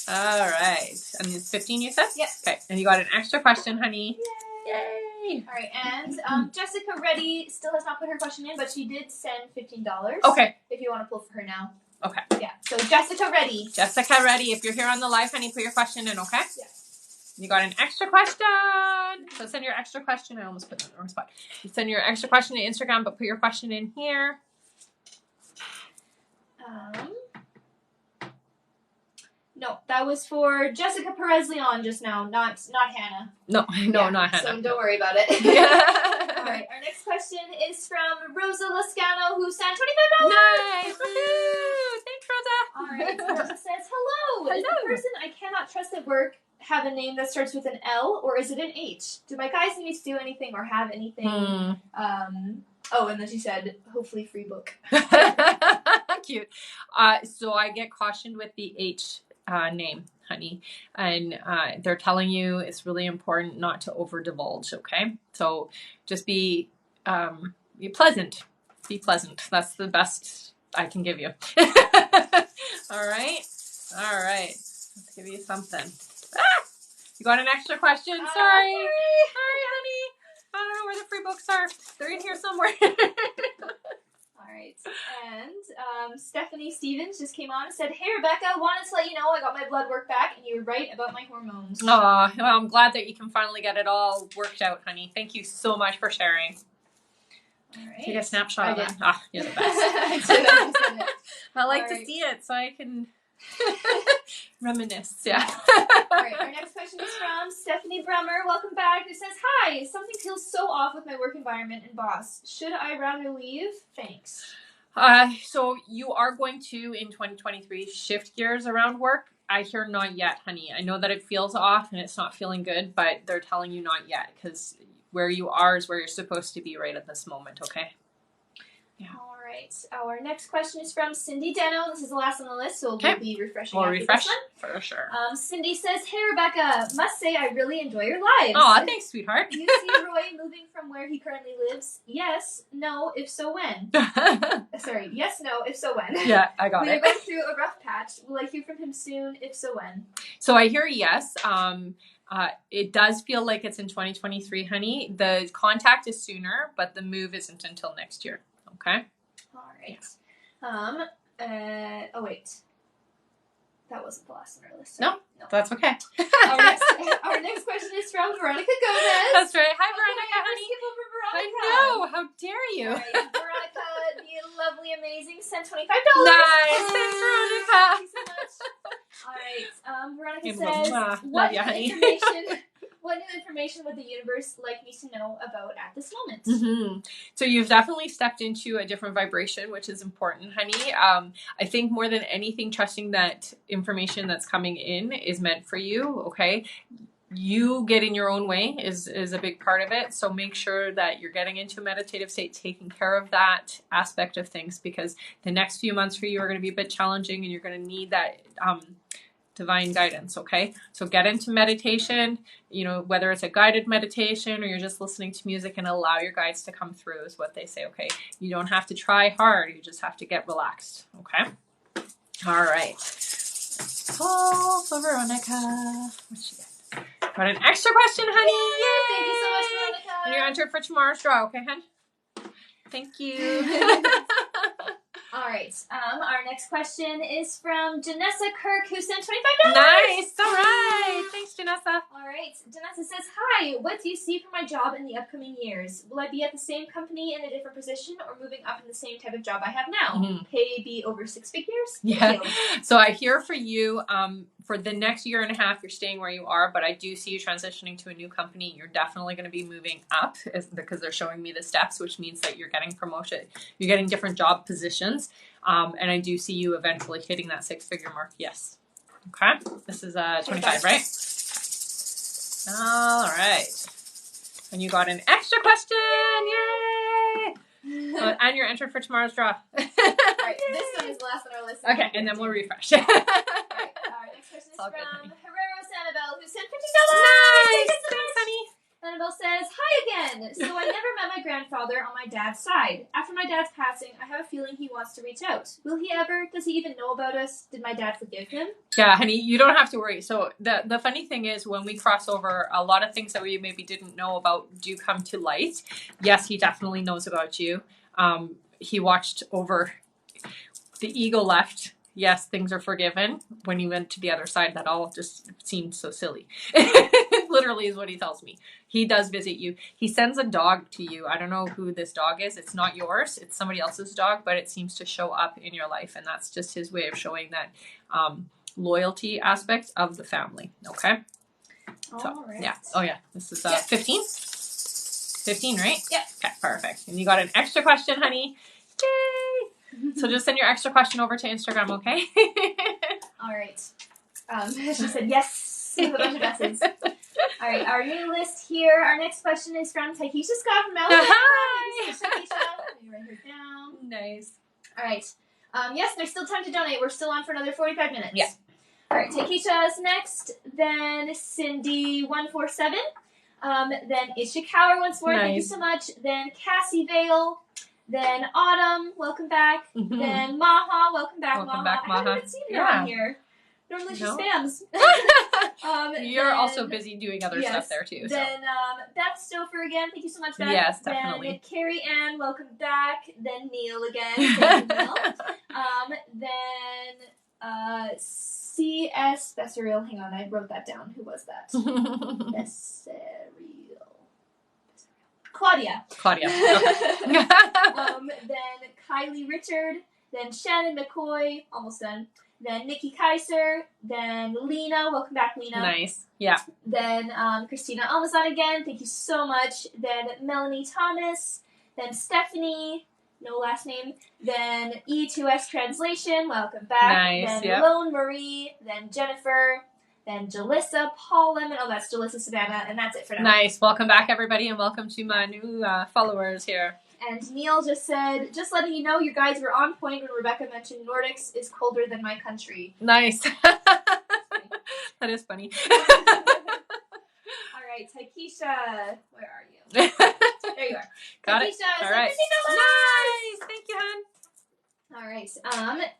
All right. And it's 15 you said? Yes. Okay. And you got an extra question, honey. Yay. All right. And Jessica Reddy still has not put her question in, but she did send $15. Okay. If you want to pull for her now. Okay. Yeah. So Jessica Reddy. Jessica Reddy, if you're here on the live, honey, put your question in, okay? Yes. You got an extra question. So send your extra question. I almost put it in the wrong spot. You send your extra question to Instagram, but put your question in here. No, that was for Jessica Perez Leon just now, not Hannah. No, Yeah, not Hannah. So don't worry about it. Yeah. All right, our next question is from Rosa Lascano, who sent $25. Nice. Woohoo! Thanks, Rosa. All right, Rosa says, hello. Is the Hello. person I cannot trust at work have a name that starts with an L, or is it an H? Do my guys need to do anything or have anything? Oh, and then she said, hopefully free book. Cute. So I get cautioned with the H name, honey, and they're telling you it's really important not to over divulge. Okay, so just be pleasant. Be pleasant. That's the best I can give you. All right. Let's give you something. You got an extra question? Sorry, honey. I don't know where the free books are. They're in here somewhere. All right, and Stephanie Stevens just came on and said, hey, Rebecca, wanted to let you know I got my blood work back, and you were right about my hormones. Oh, well, I'm glad that you can finally get it all worked out, honey. Thank you so much for sharing. All right. Take a snapshot of I it. did. Ah, you're the best. I did it. I like All to right. see it so I can reminisce. Yeah. All right, our next question is from Stephanie Brummer. Welcome back. Who says, hi, something feels so off with my work environment and boss. Should I rather leave? Thanks. So you are going to, in 2023, shift gears around work. I hear not yet, honey. I know that it feels off and it's not feeling good, but they're telling you not yet because where you are is where you're supposed to be right at this moment, okay? Yeah. All right. Our next question is from Cindy Deno. This is the last on the list, so Okay. we'll be refreshing We'll after refresh this for sure. one. Cindy says, hey, Rebecca, must say I really enjoy your lives. Oh, thanks, sweetheart. Do you see Roy moving from where he currently lives? Yes, no, if so, when? Sorry, yes, no, if so, when? Yeah, I got We are it. going through a rough patch. Will I hear from him soon? If so, when? So I hear yes. It does feel like it's in 2023, honey. The contact is sooner, but the move isn't until next year. Okay. All right. Oh wait, that wasn't the last on our list. No, that's okay. Our next question is from Veronica Gomez. That's right. Hi, How Veronica, could I ever honey. skip over I Veronica? know. How dare you? All right, Veronica, the lovely, amazing, sent $25. Nice. Thanks, Veronica. Thank you so much. All right. Veronica Give says, them, what love ya, honey. what new information would the universe like me to know about at this moment? Mm-hmm. So you've definitely stepped into a different vibration, which is important, honey. I think more than anything, trusting that information that's coming in is meant for you. Okay. You get in your own way is a big part of it. So make sure that you're getting into a meditative state, taking care of that aspect of things, because the next few months for you are going to be a bit challenging and you're going to need that divine guidance. Okay. So get into meditation, whether it's a guided meditation or you're just listening to music, and allow your guides to come through is what they say. Okay. You don't have to try hard. You just have to get relaxed. Okay. All right. Oh, for Veronica. What she got? Got an extra question, honey. Yay! Thank you so much, Veronica. And you're entered for tomorrow's draw. Okay, hon? Thank you. All right. Our next question is from Janessa Kirk, who sent $25. Nice. All right. Thanks, Janessa. All right. Janessa says, hi, what do you see for my job in the upcoming years? Will I be at the same company in a different position or moving up in the same type of job I have now? Mm-hmm. Pay be over 6 figures? Yeah. So I hear for you, for the next year and a half, you're staying where you are, but I do see you transitioning to a new company. You're definitely going to be moving up because they're showing me the steps, which means that you're getting promoted. You're getting different job positions. And I do see you eventually hitting that 6-figure mark. Yes. Okay. This is 25, right? All right. And you got an extra question. Yay! And you're entered for tomorrow's draw. All right. This one is the last on our list. Okay, and then we'll refresh. All right. Our next question is all from good, honey. Herrero Sanibel, who sent $50. Nice. Thanks, honey. Annabelle says, hi again. So I never met my grandfather on my dad's side. After my dad's passing, I have a feeling he wants to reach out. Will he ever? Does he even know about us? Did my dad forgive him? Yeah, honey, you don't have to worry. So the funny thing is, when we cross over, a lot of things that we maybe didn't know about do come to light. Yes, he definitely knows about you. He watched over the ego left. Yes, things are forgiven. When you went to the other side, that all just seemed so silly. Literally literally is what he tells me. He does visit you. He sends a dog to you. I don't know who this dog is. It's not yours. It's somebody else's dog, but it seems to show up in your life. And that's just his way of showing that loyalty aspect of the family. Okay. So, All right. yeah. Oh, yeah. This is 15? 15, right? Yep. Okay, perfect. And you got an extra question, honey. Yay! So just send your extra question over to Instagram, okay? All right. She said yes with a bunch of S's. All right, our new list here. Our next question is from Taikisha Scott from Alabama. Hi! Let me write her down. Nice. All right. Yes, there's still time to donate. We're still on for another 45 minutes. Yeah. All right, Taikisha's next. Then Cindy147. Then Ishikawa once more. Nice. Thank you so much. Then Cassie Vale. Then Autumn, welcome back. Mm-hmm. Then Maha, welcome back, Welcome Maha. back, Maha. I haven't seen her on here. Normally she No? spams. You're then, also busy doing other stuff there too. So. Then Beth Stouffer again. Thank you so much, Beth. Yes, definitely. Then Carrie Ann, welcome back. Then Neil again. Thank you, Neil. Then C.S. Besserill. Hang on, I wrote that down. Who was that? Besserill. Claudia. Claudia. Okay. Then Kylie Richard. Then Shannon McCoy. Almost done. Then Nikki Kaiser. Then Lena. Welcome back, Lena. Nice. Yeah. Then Christina Almazan again. Thank you so much. Then Melanie Thomas. Then Stephanie. No last name. Then E2S Translation. Welcome back. Nice. Then Lone Marie. Then Jennifer. Then Jalissa, Paul Lemon. Oh, that's Jalissa Savannah. And that's it for now. Nice. Welcome back, everybody, and welcome to my new followers here. And Neil just said, just letting you know, your guides were on point when Rebecca mentioned Nordics is colder than my country. Nice. That is funny. All right, Taikisha. Where are you? There you are. Got Taikisha, it. All right. Nice. Thank you, hon. All right.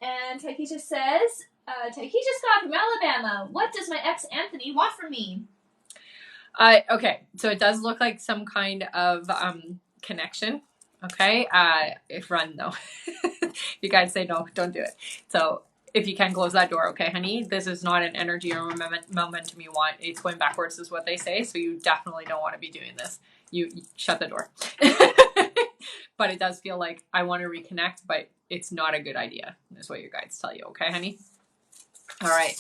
And Taikisha says, Taikisha Scott from Alabama. What does my ex Anthony want from me? Okay, so it does look like some kind of connection. Okay, if run though. You guys say no, don't do it. So if you can close that door, okay, honey. This is not an energy or momentum you want. It's going backwards, is what they say. So you definitely don't want to be doing this. You shut the door. But it does feel like I want to reconnect, but it's not a good idea. Is what your guides tell you, okay, honey. All right.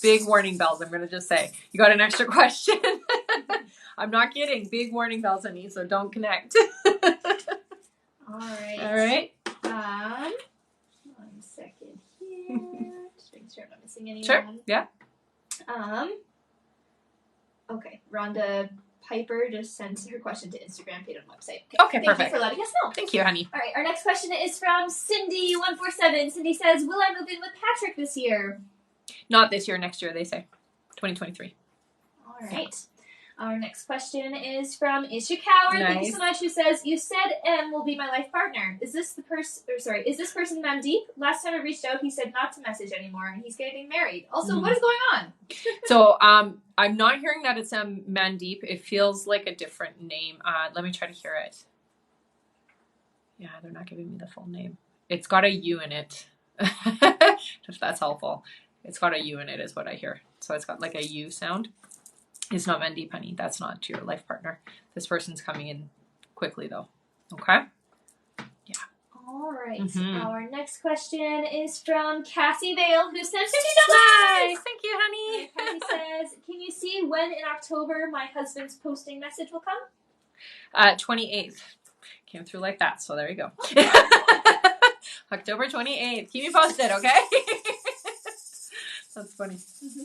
Big warning bells, I'm going to just say. You got an extra question? I'm not kidding. Big warning bells, honey, so don't connect. All right. All right. 1 second here. Just making sure I'm not missing anyone. Sure. Yeah. Okay. Rhonda Piper just sent her question to Instagram page on the website. Okay, Thank perfect. you for letting us know. Thank you, honey. All right, our next question is from Cindy147. Cindy says, will I move in with Patrick this year? Not this year, next year, they say. 2023. All right. Our next question is from Ishikawa. Nice. Thank you so much. Who says, you said M will be my life partner. Is this person Mandeep? Last time I reached out, he said not to message anymore, and he's getting married. Also, what is going on? So, I'm not hearing that it's Mandeep. It feels like a different name. Let me try to hear it. Yeah, they're not giving me the full name. It's got a U in it. If that's helpful. It's got a U in it is what I hear. So it's got like a U sound. It's not Mandeep, honey. That's not your life partner. This person's coming in quickly though. Okay? Yeah. All right. Mm-hmm. Our next question is from Cassie Vale, who sent $50. Nice. Thank you, honey. Cassie says, can you see when in October my husband's posting message will come? 28th. Came through like that, so there you go. October 28th. Keep me posted, okay? That's funny. Mm-hmm.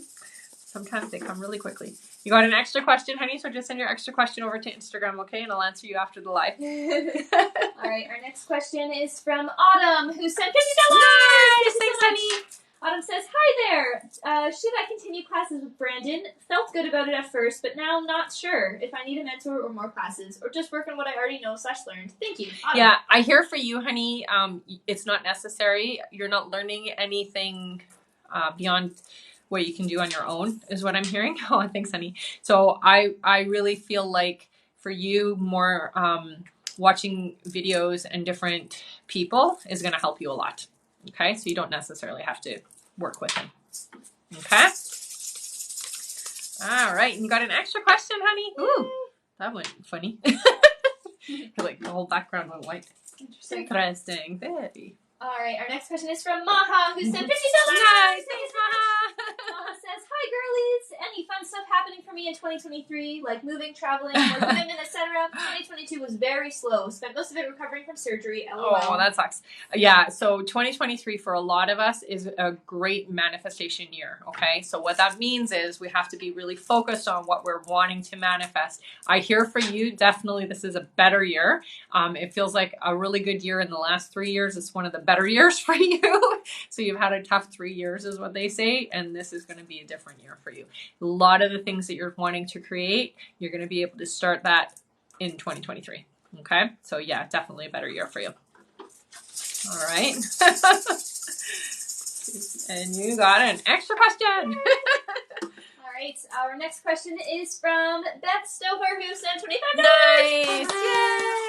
Sometimes they come really quickly. You got an extra question, honey? So just send your extra question over to Instagram, okay? And I'll answer you after the live. All right, our next question is from Autumn, who sent $50. Nice! Thanks, honey. Autumn says, hi there. Should I continue classes with Brandon? Felt good about it at first, but now not sure if I need a mentor or more classes, or just work on what I already know / learned. Thank you, Autumn. Yeah, I hear for you, honey. It's not necessary. You're not learning anything beyond what you can do on your own is what I'm hearing. Oh, thanks, honey. So I really feel like for you, more watching videos and different people is going to help you a lot. Okay, so you don't necessarily have to work with him. Okay. All right, you got an extra question, honey? Ooh, that went funny. Like the whole background went white. Interesting. Very. All right, our next question is from Maha, who said $50. Nice, thanks, Maha. Maha says, "Hi, girlies. Any fun stuff happening for me in 2023, like moving, traveling, work commitment, etc.? 2022 was very slow. Spent most of it recovering from surgery. LOL." Oh, that sucks. Yeah, so 2023 for a lot of us is a great manifestation year, okay? So what that means is we have to be really focused on what we're wanting to manifest. I hear for you, definitely this is a better year. It feels like a really good year in the last 3 years. It's one of the better years for you. So you've had a tough 3 years is what they say, and this is going to be a different year for you. A lot of the things that you're wanting to create, you're going to be able to start that in 2023. Okay? So yeah, definitely a better year for you. All right. And you got an extra question. All right, our next question is from Beth Stover, who sent $25. Nice.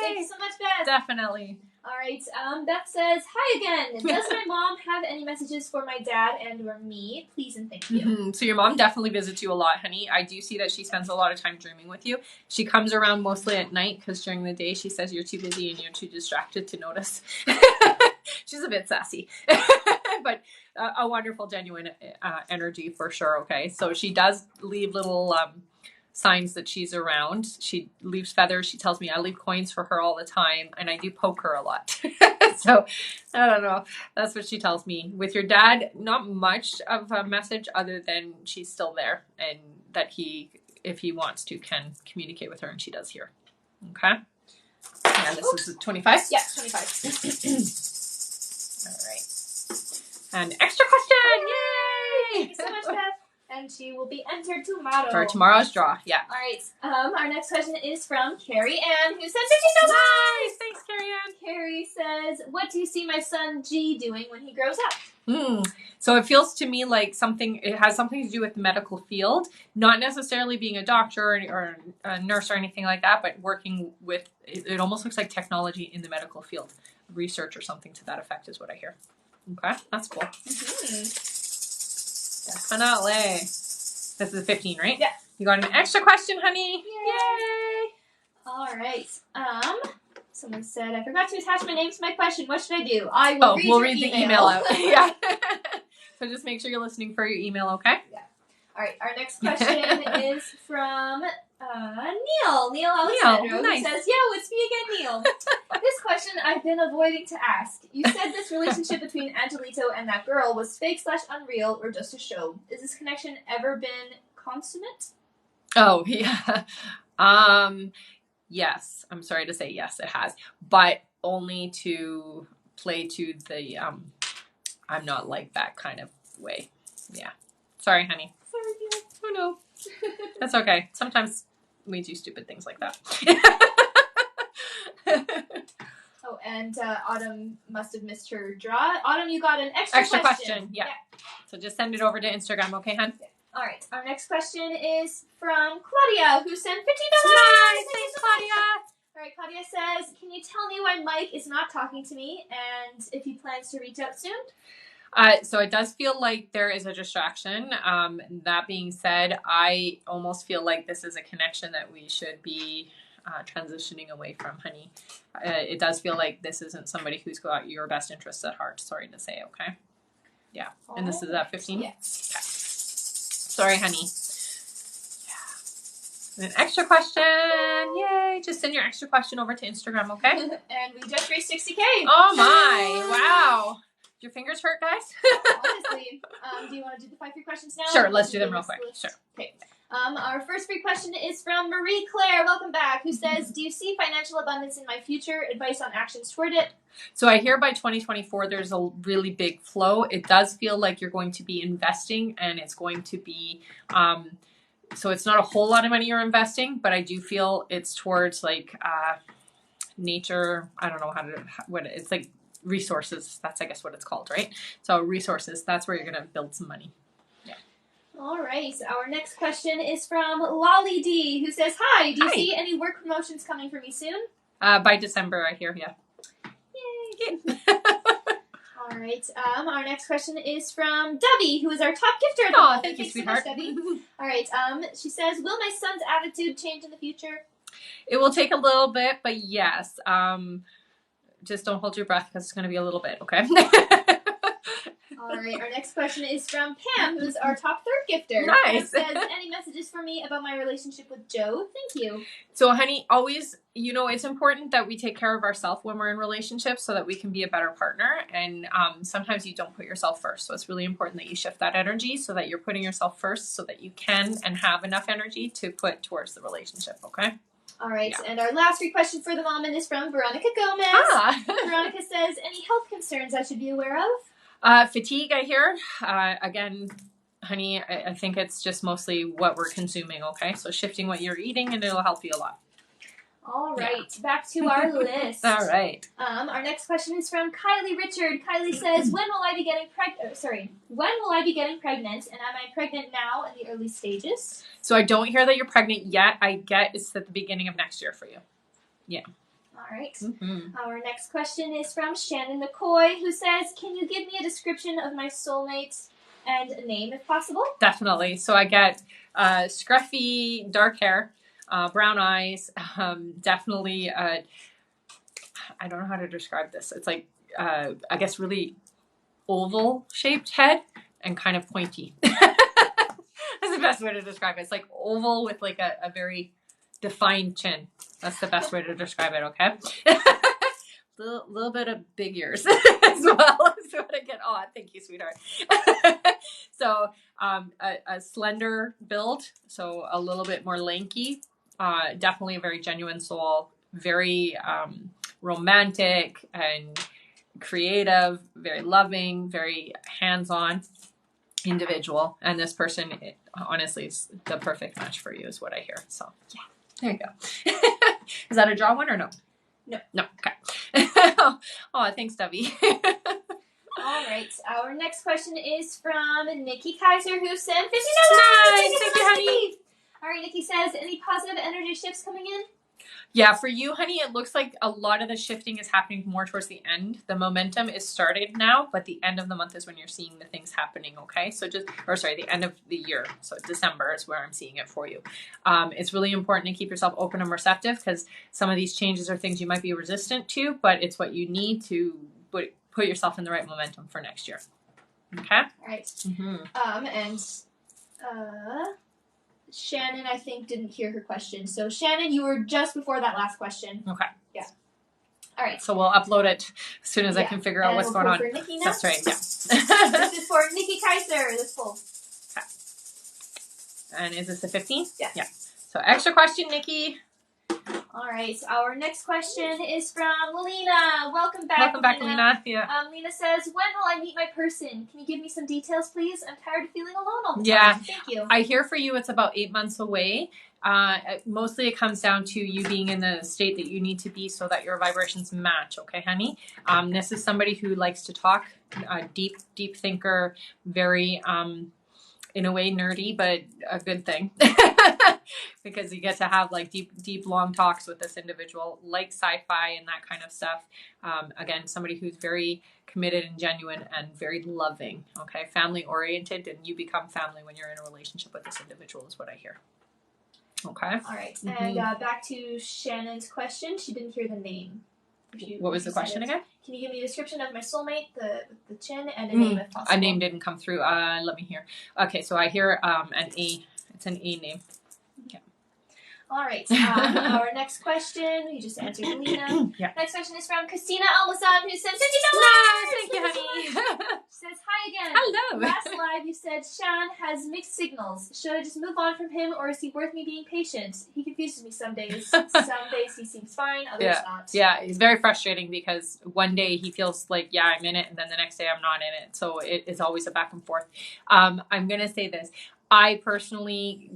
Thank you so much, Beth. Definitely. All right, Beth says, "Hi again. Does my mom have any messages for my dad and or me? Please and thank you." So your mom definitely visits you a lot, honey. I do see that she spends a lot of time dreaming with you. She comes around mostly at night because during the day she says you're too busy and you're too distracted to notice. She's a bit sassy, but a wonderful, genuine energy for sure. Okay, so she does leave little signs that she's around. She leaves feathers. She tells me I leave coins for her all the time, and I do poke her a lot. So I don't know. That's what she tells me. With your dad, not much of a message other than she's still there and that he, if he wants to, can communicate with her, and she does here. Okay. And this is 25? Yeah, 25. All right. An extra question! Yay! Thank you so much, Beth. And she will be entered tomorrow. For tomorrow's draw, yeah. All right. Our next question is from Carrie Ann, who said $50. Nice! Thanks, Carrie Ann. Carrie says, "What do you see my son G doing when he grows up?" So it feels to me like it has something to do with the medical field, not necessarily being a doctor or a nurse or anything like that, but working with, it almost looks like technology in the medical field. Research or something to that effect is what I hear. Okay, that's cool. Definitely. This is 15, right? Yeah. You got an extra question, honey. Yay! All right. Someone said, "I forgot to attach my name to my question. What should I do?" I will read we'll your read the email out. Yeah. So just make sure you're listening for your email, okay? Yeah. All right. Our next question is from Neil Alessandro, nice. who says, "Yo, it's me again, Neil. This question I've been avoiding to ask. You said this relationship between Angelito and that girl was fake/unreal or just a show. Is this connection ever been consummate?" Oh, yeah. Yes. I'm sorry to say yes, it has. But only to play to the I'm not like that kind of way. Yeah. Sorry, honey. Sorry, Neil. Oh, no. That's okay. Sometimes we do stupid things like that. Oh, and Autumn must have missed her draw. Autumn, you got an extra question. Yeah. So just send it over to Instagram, okay, hon? Yeah. All right. Our next question is from Claudia, who sent $15. Nice. Thanks, Claudia. All right. Claudia says, "Can you tell me why Mike is not talking to me and if he plans to reach out soon?" So it does feel like there is a distraction. That being said, I almost feel like this is a connection that we should be transitioning away from, honey. It does feel like this isn't somebody who's got your best interests at heart. Sorry to say, okay? Yeah. And this is at 15? Yes. Okay. Sorry, honey. Yeah. An extra question. Yay. Just send your extra question over to Instagram, okay? And we just reached 60K. Oh, my. Wow. Your fingers hurt, guys? Honestly. Do you want to do the 5 free questions now? Sure, let's do them real quick. Sure. Okay. Our first free question is from Marie Claire. Welcome back. Who says, "Do you see financial abundance in my future? Advice on actions toward it?" So I hear by 2024 there's a really big flow. It does feel like you're going to be investing, and it's going to be so it's not a whole lot of money you're investing, but I do feel it's towards like nature. I don't know what it's like, resources. That's I guess what it's called, right? So resources, that's where you're going to build some money. All right. Our next question is from Lolly D, who says, "Hi, do you see any work promotions coming for me soon?" By December, I hear, yeah. Yay. All All right. Our next question is from Debbie, who is our top gifter. Oh, thank you, Thanks sweetheart. so much, Debbie. All right. She says, will my son's attitude change in the future? It will take a little bit, but yes. Just don't hold your breath because it's going to be a little bit, okay? All right. Our next question is from Pam, who's our top third gifter. Nice. Pam says, any messages for me about my relationship with Joe? Thank you. So, honey, always, it's important that we take care of ourselves when we're in relationships so that we can be a better partner. And sometimes you don't put yourself first. So it's really important that you shift that energy so that you're putting yourself first so that you can and have enough energy to put towards the relationship, okay? All right, and our last question for the moment is from Veronica Gomez. Veronica says, any health concerns I should be aware of? Fatigue, I hear. Again, honey, I think it's just mostly what we're consuming, okay? So shifting what you're eating and it'll help you a lot. All right, back to our list. All right. Our next question is from Kylie Richard. Kylie says, when will I be getting pregnant, and am I pregnant now in the early stages? So I don't hear that you're pregnant yet. I get it's at the beginning of next year for you. Yeah. All right. Mm-hmm. Our next question is from Shannon McCoy, who says, can you give me a description of my soulmate and a name if possible? Definitely. So I get scruffy, dark hair, brown eyes, definitely, I don't know how to describe this. It's like, I guess really oval shaped head and kind of pointy. That's the best way to describe it. It's like oval with like a very defined chin. That's the best way to describe it, okay? Little bit of big ears as well is what I get. Oh, thank you, sweetheart. So a slender build, so a little bit more lanky. Definitely a very genuine soul, very romantic and creative, very loving, very hands-on individual. And this person, honestly, is the perfect match for you is what I hear. So yeah, there you go. Is that a draw one or no? No. Okay. Oh, thanks, Debbie. All right. Our next question is from Nikki Kaiser, who sent $50. Nice. Thank you, honey. All right, Nikki says, any positive energy shifts coming in? Yeah, for you, honey, it looks like a lot of the shifting is happening more towards the end. The momentum is started now, but the end of the month is when you're seeing the things happening, okay? So the end of the year. So December is where I'm seeing it for you. It's really important to keep yourself open and receptive because some of these changes are things you might be resistant to, but it's what you need to put yourself in the right momentum for next year. Okay? All right. Mm-hmm. Shannon, I think, didn't hear her question. So, Shannon, you were just before that last question. Okay. Yeah. All right. So we'll upload it as soon as I can figure out what's going on. For Nikki That's right, yeah. This is for Nikki Kaiser, this poll. Okay. And is this a 15? Yes. Yeah. So extra question, Nikki. All right. Our next question is from Lena. Welcome back, Welcome back, Lena. Yeah. Lena says, when will I meet my person? Can you give me some details, please? I'm tired of feeling alone all the time. Yeah. Thank you. I hear for you it's about 8 months away. Mostly it comes down to you being in the state that you need to be so that your vibrations match. Okay, honey? This is somebody who likes to talk, deep thinker, very, in a way nerdy, but a good thing. Because you get to have like deep, long talks with this individual, like sci-fi and that kind of stuff. Again, somebody who's very committed and genuine and very loving, okay? Family oriented, and you become family when you're in a relationship with this individual is what I hear. Okay? All right. And back to Shannon's question. She didn't hear the name. What was the question again? Can you give me a description of my soulmate, the chin, and a name if possible? A name didn't come through. Let me hear. Okay, so I hear an A. It's an A name. Yeah. All right. Our next question, we just answered Lena. Yeah. Next question is from Christina Almazan, who said $50. Thank you, honey. She says, hi again. Hello. Last live, you said Sean has mixed signals. Should I just move on from him, or is he worth me being patient? He confuses me some days. Some days he seems fine, others not. Yeah, it's very frustrating because one day he feels like, yeah, I'm in it, and then the next day I'm not in it. So it is always a back and forth. I'm going to say this. I personally,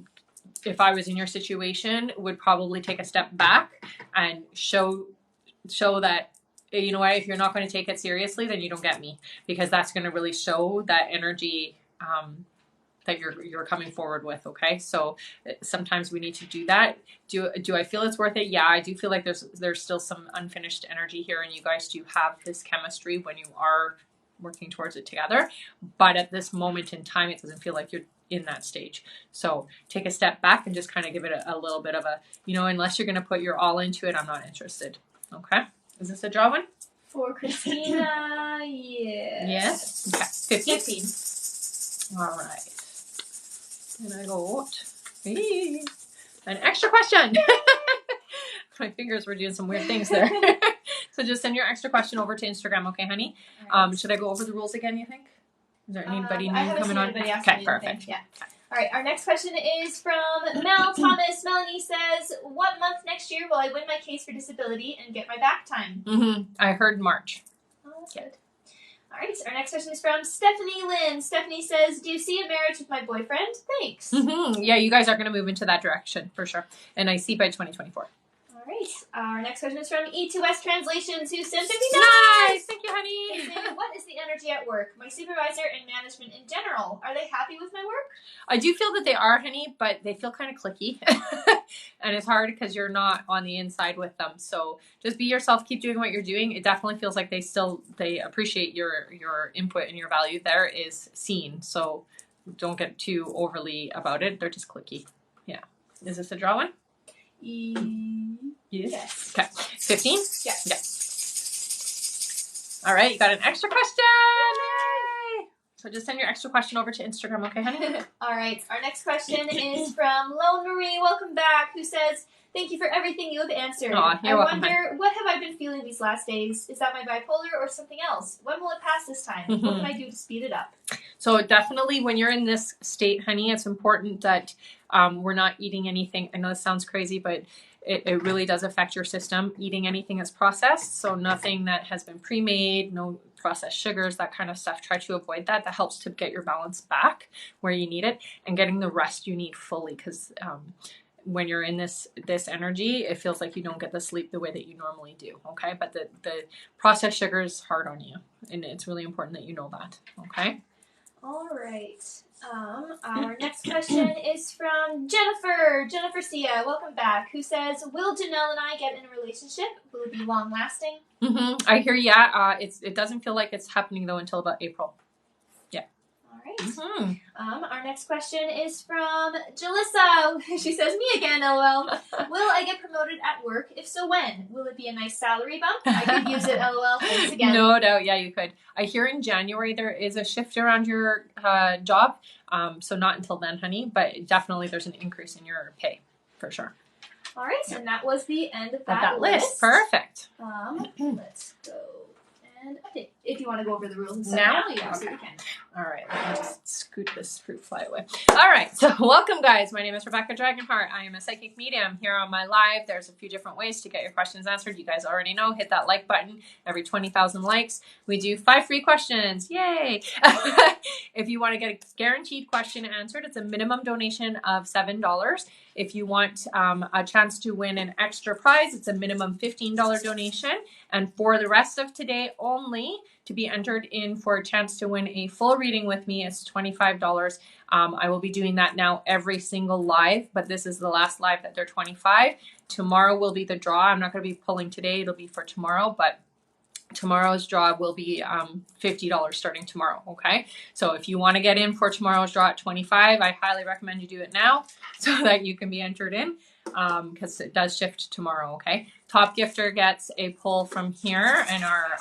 if I was in your situation, would probably take a step back and show that, you know what, if you're not going to take it seriously, then you don't get me, because that's going to really show that energy that you're coming forward with. Okay, so sometimes we need to do that. Do I feel it's worth it? Yeah, I do feel like there's still some unfinished energy here, and you guys do have this chemistry when you are working towards it together. But at this moment in time, it doesn't feel like you're in that stage. So take a step back and just kind of give it a little bit of a, unless you're going to put your all into it, I'm not interested. Okay. Is this a draw one? For Christina, yes. Yes. Okay. 15. All right. And I got an extra question. My fingers were doing some weird things there. So just send your extra question over to Instagram, okay, honey? Right. Should I go over the rules again, you think? Is there anybody new coming on? Okay, perfect. Yeah. All right, our next question is from Mel Thomas. Melanie says, what month next year will I win my case for disability and get my back time? I heard March. Oh, that's good. All right, our next question is from Stephanie Lynn. Stephanie says, do you see a marriage with my boyfriend? Thanks. Yeah, you guys are going to move into that direction for sure. And I see by 2024. All right, our next question is from E2S Translations, who sent $50. Nice! Thank you, honey. They say, what is the energy at work? My supervisor and management in general, are they happy with my work? I do feel that they are, honey, but they feel kind of cliquey. And it's hard because you're not on the inside with them. So just be yourself. Keep doing what you're doing. It definitely feels like they appreciate your input and your value there is seen. So don't get too overly about it. They're just cliquey. Yeah. Is this a draw one? Yes. Okay. 15? Yeah. Yeah. All right. You got an extra question. Yay! So just send your extra question over to Instagram, okay, honey? All right. Our next question is from Lone Marie. Welcome back. Who says, thank you for everything you have answered. Aw, you're welcome, wonder, what have I been feeling these last days? Is that my bipolar or something else? When will it pass this time? What can I do to speed it up? So definitely when you're in this state, honey, it's important that we're not eating anything. I know this sounds crazy, but it really does affect your system. Eating anything that's processed, so nothing that has been pre-made, no processed sugars, that kind of stuff. Try to avoid that. That helps to get your balance back where you need it and getting the rest you need fully, because when you're in this energy, it feels like you don't get the sleep the way that you normally do, okay? But the processed sugar is hard on you, and it's really important that you know that, okay? All right. Our next question is from Jennifer Sia. Welcome back. Who says, will Janelle and I get in a relationship? Will it be long lasting? I hear, yeah. It doesn't feel like it's happening though until about April. Yeah. All right. Our next question is from Jalissa. She says, me again, LOL. Will I get promoted at work? If so, when? Will it be a nice salary bump? I could use it, LOL. Thanks again. No doubt. Yeah, you could. I hear in January there is a shift around your job. So not until then, honey, but definitely there's an increase in your pay for sure. All right. And that was the end of that list. Perfect. Let's go. And update. If you want to go over the rules and stuff now, you absolutely can. All right, let me just scoot this fruit fly away. All right, so welcome, guys. My name is Rebecca Dragonheart. I am a psychic medium here on my live. There's a few different ways to get your questions answered. You guys already know. Hit that like button. Every 20,000 likes, we do 5 free questions. Yay! If you want to get a guaranteed question answered, it's a minimum donation of $7. If you want a chance to win an extra prize, it's a minimum $15 donation. And for the rest of today only, to be entered in for a chance to win a full reading with me, it's $25. I will be doing that now every single live, but this is the last live that they're $25. Tomorrow will be the draw. I'm not going to be pulling today. It'll be for tomorrow, but tomorrow's draw will be $50 starting tomorrow, okay? So if you want to get in for tomorrow's draw at $25, I highly recommend you do it now so that you can be entered in, because it does shift tomorrow, okay? Top gifter gets a pull from here, and our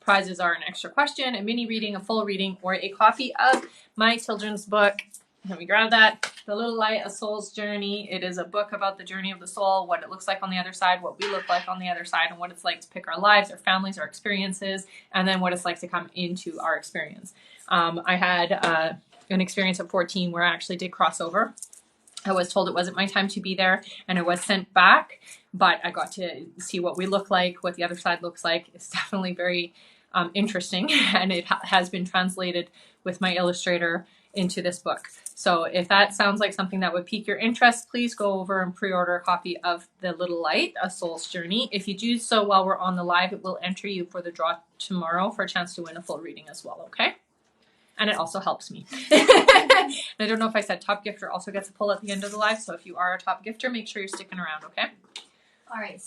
prizes are an extra question, a mini reading, a full reading, or a copy of my children's book. Let me grab that. The Little Light, A Soul's Journey. It is a book about the journey of the soul, what it looks like on the other side, what we look like on the other side, and what it's like to pick our lives, our families, our experiences, and then what it's like to come into our experience. I had an experience at 14 where I actually did crossover. I was told it wasn't my time to be there, and I was sent back, but I got to see what we look like, what the other side looks like. It's definitely very interesting, and it has been translated with my illustrator into this book. So if that sounds like something that would pique your interest, please go over and pre-order a copy of The Little Light, A Soul's Journey. If you do so while we're on the live, it will enter you for the draw tomorrow for a chance to win a full reading as well, okay? And it also helps me. I don't know if I said top gifter also gets a pull at the end of the live, so if you are a top gifter, make sure you're sticking around, okay? All right.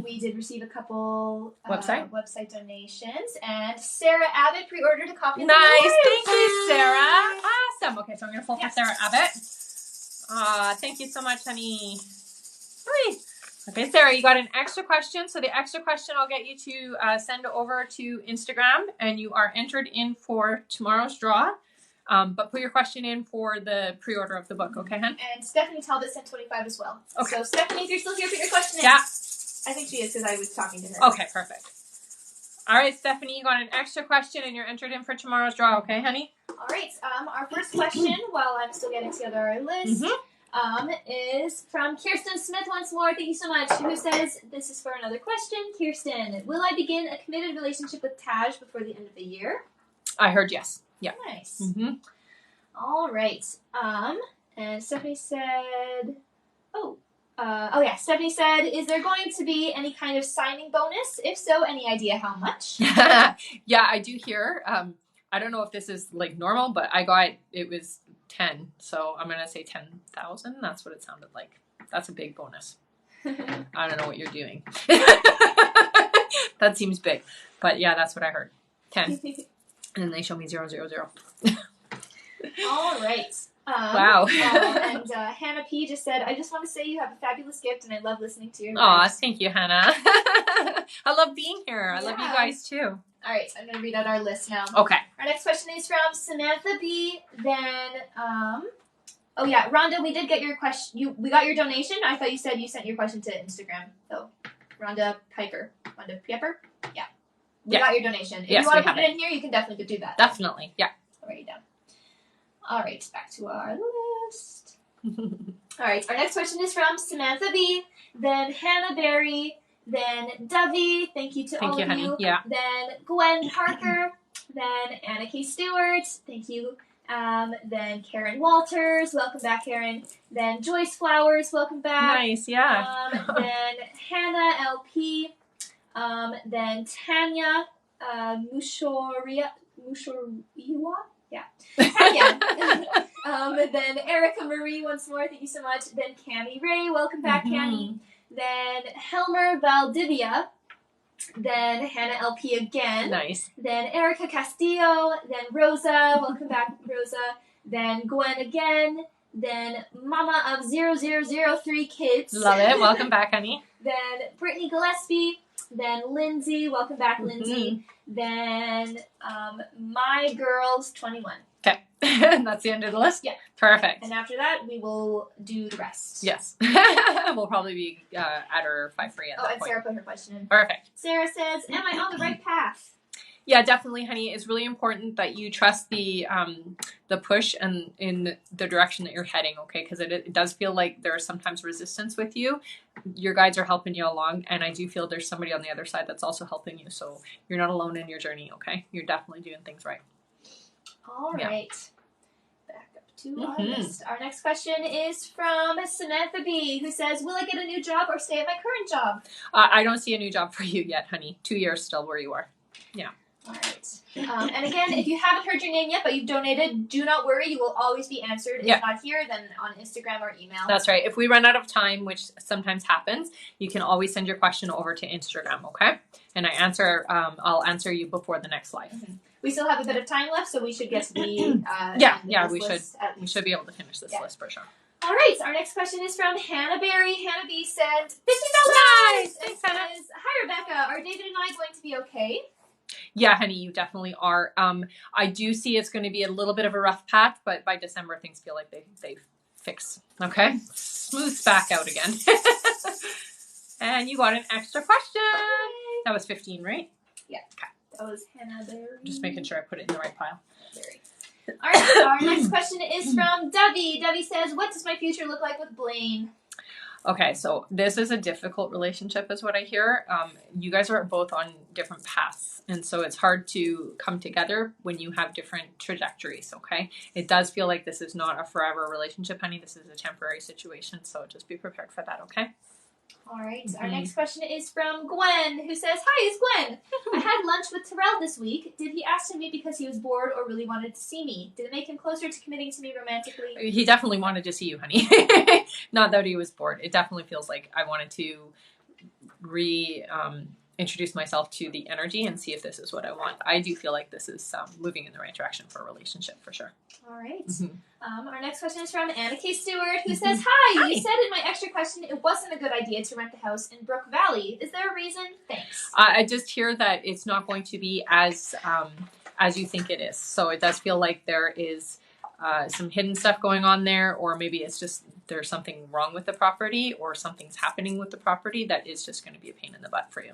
We did receive a couple website donations, and Sarah Abbott pre-ordered a copy of the Nice. Memorials. Thank you, Sarah. Awesome. Okay, so I'm going to pull for Sarah Abbott. Thank you so much, honey. Hi. Okay, Sarah, you got an extra question. So the extra question I'll get you to send over to Instagram, and you are entered in for tomorrow's draw. But put your question in for the pre-order of the book, okay, hon? And Stephanie Talbot sent 25 as well. Okay. So Stephanie, if you're still here, put your question in. Yeah. I think she is because I was talking to her. Okay, perfect. All right, Stephanie, you got an extra question, and you're entered in for tomorrow's draw, okay, honey? All right. Our first question, while I'm still getting together our list, is from Kirsten Smith once more. Thank you so much. Who says, this is for another question. Kirsten, will I begin a committed relationship with Taj before the end of the year? I heard yes. Yeah. Nice. All right. And Stephanie said, Stephanie said, is there going to be any kind of signing bonus? If so, any idea how much? Yeah, I do hear. I don't know if this is like normal, but it was 10. So I'm going to say 10,000. That's what it sounded like. That's a big bonus. I don't know what you're doing. That seems big. But yeah, that's what I heard. 10. And then they show me 0, 0, 0. All right. Wow. And Hannah P. just said, I just want to say you have a fabulous gift and I love listening to your Aw, lives. thank you,Annah. I love being here. I love you guys too. All right, so I'm going to read out our list now. Okay. Our next question is from Samantha B. Then, Rhonda, we did get your question. We got your donation. I thought you said you sent your question to Instagram. So, Rhonda Piper. Rhonda Piper? Yeah. We got your donation. If you want to put it in here, you can definitely do that. Definitely, yeah. I'll write it down. All right, back to our list. All right, our next question is from Samantha B. Then Hannah Berry. Then Dovey. Thank you to all of you. Yeah. Then Gwen Parker. Then Anna K. Stewart. Thank you. Then Karen Walters. Welcome back, Karen. Then Joyce Flowers. Welcome back. Nice, yeah. Then Hannah LP. Then Tanya Mushoriwa. Yeah. Tanya. Then Erica Marie once more. Thank you so much. Then Cami Ray. Welcome back, Cami. Then Helmer Valdivia. Then Hannah LP again. Nice. Then Erica Castillo. Then Rosa. Welcome back, Rosa. Then Gwen again. Then Mama of 0003 Kids. Love it. Welcome back, honey. Then Brittany Gillespie. Then Lindsay. Welcome back, Lindsay. Then My Girls 21. Okay. That's the end of the list? Yeah. Perfect. And after that, we will do the rest. Yes. We'll probably be at her 5 free at that and point. Sarah put her question in. Perfect. Sarah says, am I on the right path? Yeah, definitely, honey. It's really important that you trust the push and in the direction that you're heading, okay? Because it does feel like there's sometimes resistance with you. Your guides are helping you along, and I do feel there's somebody on the other side that's also helping you. So you're not alone in your journey, okay? You're definitely doing things right. All right. Back up to our list. Our next question is from Samantha B., who says, will I get a new job or stay at my current job? I don't see a new job for you yet, honey. 2 years still where you are. Yeah. All right. And again, if you haven't heard your name yet, but you've donated, do not worry. You will always be answered. If not here, then on Instagram or email. That's right. If we run out of time, which sometimes happens, you can always send your question over to Instagram, okay? And I'll answer you before the next live. We still have a bit of time left, so we should get to the we should be able to finish this list for sure. All right, our next question is from Hannah Berry. Hannah B said, $50. Nice! Thanks, Hannah. Hi, Rebecca. Are David and I going to be okay? Yeah, honey, you definitely are. I do see it's going to be a little bit of a rough patch, but by December, things feel like they fix. Okay? Smooths back out again. And you got an extra question. That was 15, right? Yeah. Okay. That was Hannah Berry. Just making sure I put it in the right pile. Berry. All right, our next question is from Debbie. Debbie says, what does my future look like with Blaine? Okay, so this is a difficult relationship is what I hear. You guys are both on different paths, and so it's hard to come together when you have different trajectories, okay? It does feel like this is not a forever relationship, honey. This is a temporary situation, so just be prepared for that, okay? All right, our next question is from Gwen, who says, hi, it's Gwen. I had lunch with Terrell this week. Did he ask to meet because he was bored or really wanted to see me? Did it make him closer to committing to me romantically? He definitely wanted to see you, honey. Not that he was bored. It definitely feels like I wanted to introduce myself to the energy and see if this is what I want. I do feel like this is moving in the right direction for a relationship for sure. All right. Mm-hmm. Our next question is from Anna K. Stewart, who says, Hi, you said in my extra question it wasn't a good idea to rent a house in Brook Valley. Is there a reason? Thanks. I just hear that it's not going to be as you think it is. So it does feel like there is some hidden stuff going on there, or maybe it's just there's something wrong with the property, or something's happening with the property that is just going to be a pain in the butt for you.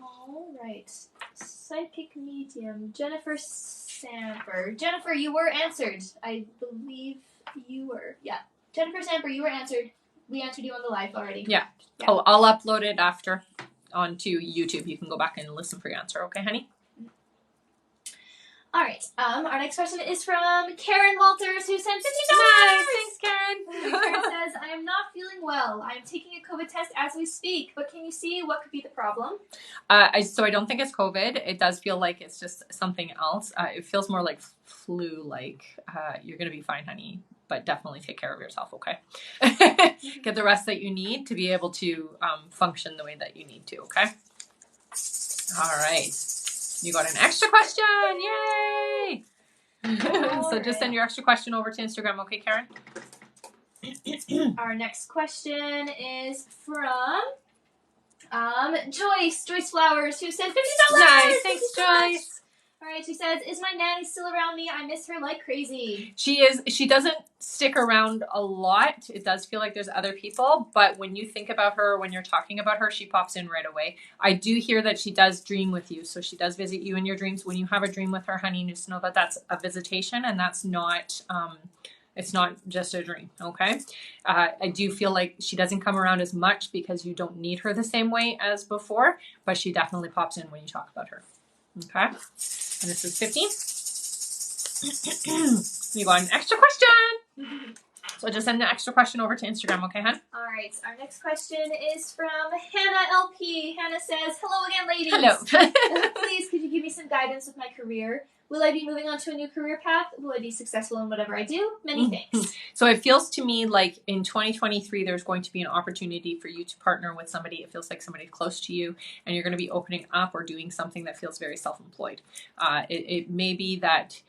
All right. Psychic medium, Jennifer Samper. Jennifer, you were answered. I believe you were. Yeah. Jennifer Samper, you were answered. We answered you on the live already. Yeah. I'll upload it after onto YouTube. You can go back and listen for your answer. Okay, honey? All right. Our next question is from Karen Walters, who sent $50. Nice. Thanks, Karen. Karen says, I am not feeling well. I am taking a COVID test as we speak, but can you see what could be the problem? So I don't think it's COVID. It does feel like it's just something else. It feels more like flu-like. You're going to be fine, honey, but definitely take care of yourself, okay? Get the rest that you need to be able to function the way that you need to, okay? All right. You got an extra question. Yay! So just send your extra question over to Instagram. Okay, Karen? Our next question is from Joyce Flowers, who says $50. Nice. Thanks, Joyce. All right, she says, is my nanny still around me? I miss her like crazy. She is. She doesn't stick around a lot. It does feel like there's other people, but when you think about her, when you're talking about her, she pops in right away. I do hear that she does dream with you, so she does visit you in your dreams. When you have a dream with her, honey, just know that that's a visitation, and that's not, it's not just a dream, okay? I do feel like she doesn't come around as much because you don't need her the same way as before, but she definitely pops in when you talk about her, okay? And this is 50. You got an extra question. So just send the extra question over to Instagram, okay, hon? All right. Our next question is from Hannah LP. Hannah says, hello again, ladies. Hello. Please, could you give me some guidance with my career? Will I be moving on to a new career path? Will I be successful in whatever I do? Many thanks. So it feels to me like in 2023, there's going to be an opportunity for you to partner with somebody. It feels like somebody close to you, and you're going to be opening up or doing something that feels very self-employed. It may be that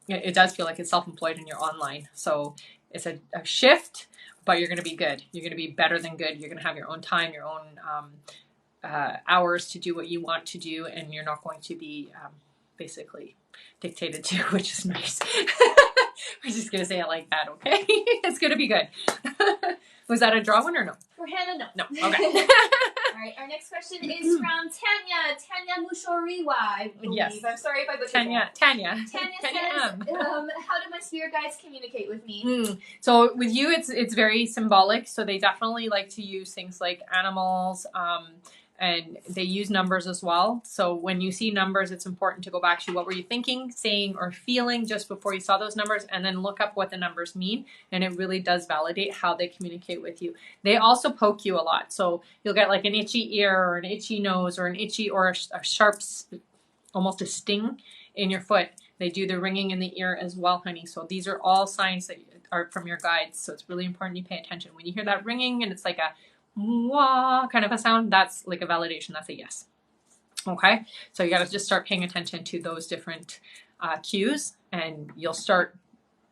it does feel like it's self-employed and you're online. So it's a shift, but you're going to be good. You're going to be better than good. You're going to have your own time, your own hours to do what you want to do, and you're not going to be basically dictated to, which is nice. We're just going to say it like that, okay? It's going to be good. Was that a draw one or no? For Hannah, no. No, okay. All right, our next question is from Tanya Mushoriwa, I believe. Yes. I'm sorry if I butchered Tanya that. Tanya says, M. how do my spirit guides communicate with me? So with you, it's very symbolic. So they definitely like to use things like animals, and they use numbers as well. So when you see numbers, it's important to go back to what were you thinking, saying, or feeling just before you saw those numbers, and then look up what the numbers mean. And it really does validate how they communicate with you. They also poke you a lot. So you'll get like an itchy ear or an itchy nose or an itchy or a sharp, almost a sting in your foot. They do the ringing in the ear as well, honey. So these are all signs that are from your guides. So it's really important you pay attention. When you hear that ringing and it's like a wah kind of a sound, that's like a validation. That's a yes. Okay, so you got to just start paying attention to those different cues, and you'll start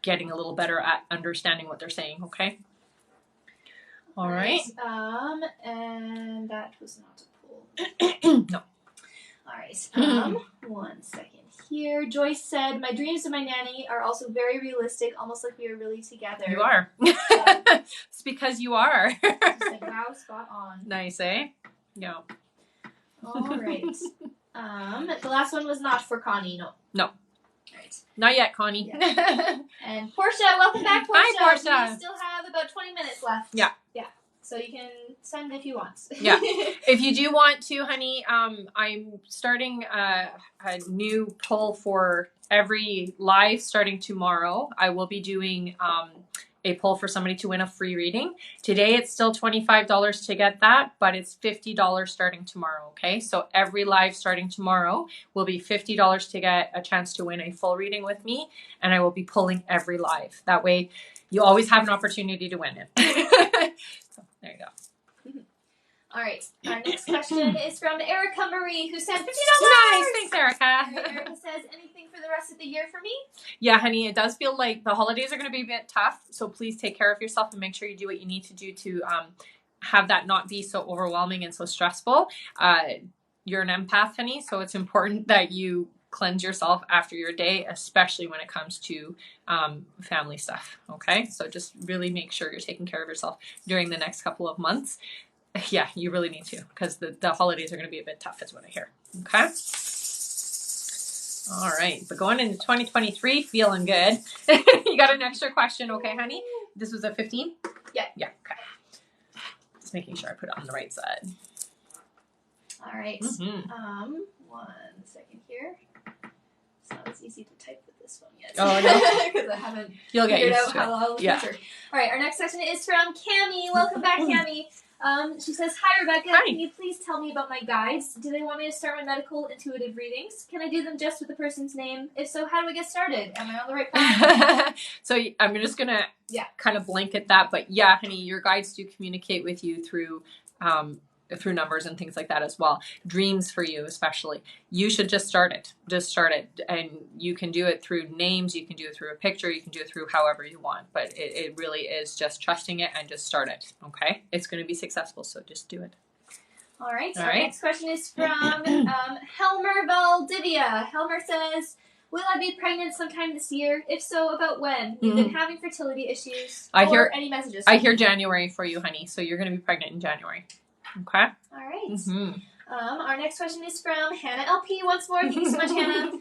getting a little better at understanding what they're saying. Okay. All right. And that was not a pull. No. All right. 1 second here. Joyce said, my dreams of my nanny are also very realistic, almost like we are really together. You are. It's because you are. Like, wow, spot on. Nice, eh? Yeah. All right. The last one was not for Connie, no. No. All right. Not yet, Connie. Yeah. And Portia, welcome back, Portia. Hi, Portia. We still have about 20 minutes left. Yeah. Yeah. So you can send if you want. Yeah. If you do want to, honey, I'm starting a new poll for every live starting tomorrow. I will be doing a poll for somebody to win a free reading. Today it's still $25 to get that, but it's $50 starting tomorrow, okay? So every live starting tomorrow will be $50 to get a chance to win a full reading with me, and I will be pulling every live. That way you always have an opportunity to win it. So there you go. All right. Our next question is from Erica Marie, who sent $50. Nice. Thanks, Erica. All right, Erica says, anything for the rest of the year for me? Yeah, honey, it does feel like the holidays are going to be a bit tough. So please take care of yourself and make sure you do what you need to do to have that not be so overwhelming and so stressful. You're an empath, honey, so it's important that you cleanse yourself after your day, especially when it comes to family stuff. Okay, so just really make sure you're taking care of yourself during the next couple of months. Yeah, you really need to, because the holidays are going to be a bit tough, is what I hear. Okay. All right, but going into 2023, feeling good. You got an extra question, okay, honey? This was a 15? Yeah. Yeah, okay. Just making sure I put it on the right side. All right. Mm-hmm. 1 second here. It's not as easy to type with this one yet. Oh, no. Because I haven't You'll get figured used out to it. how I'll Yeah. answer. All right, our next question is from Cammie. Welcome back, Cammie. She says, hi, Rebecca. Hi. Can you please tell me about my guides? Do they want me to start my medical intuitive readings? Can I do them just with the person's name? If so, how do I get started? Am I on the right path? So I'm just going to kind of blanket that. But yeah, honey, your guides do communicate with you through numbers and things like that as well. Dreams for you especially. You should just start it. Just start it. And you can do it through names. You can do it through a picture. You can do it through however you want. But it really is just trusting it and just start it. Okay? It's going to be successful. So just do it. All right. All Our right. next question is from Helmer Valdivia. Helmer says, will I be pregnant sometime this year? If so, about when? We've been having fertility issues. Any messages? I hear January for you, honey. So you're going to be pregnant in January. Okay? All right. Mm-hmm. Our next question is from Hannah LP once more. Thank you so much, Hannah.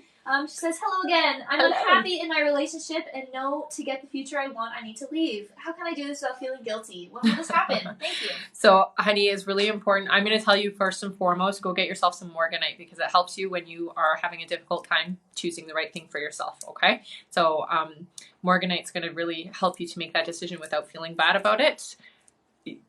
She says, hello again. I'm unhappy in my relationship and know to get the future I want, I need to leave. How can I do this without feeling guilty? When will this happen? Thank you. So, honey, is really important. I'm going to tell you first and foremost, go get yourself some morganite because it helps you when you are having a difficult time choosing the right thing for yourself, okay? So, morganite's going to really help you to make that decision without feeling bad about it.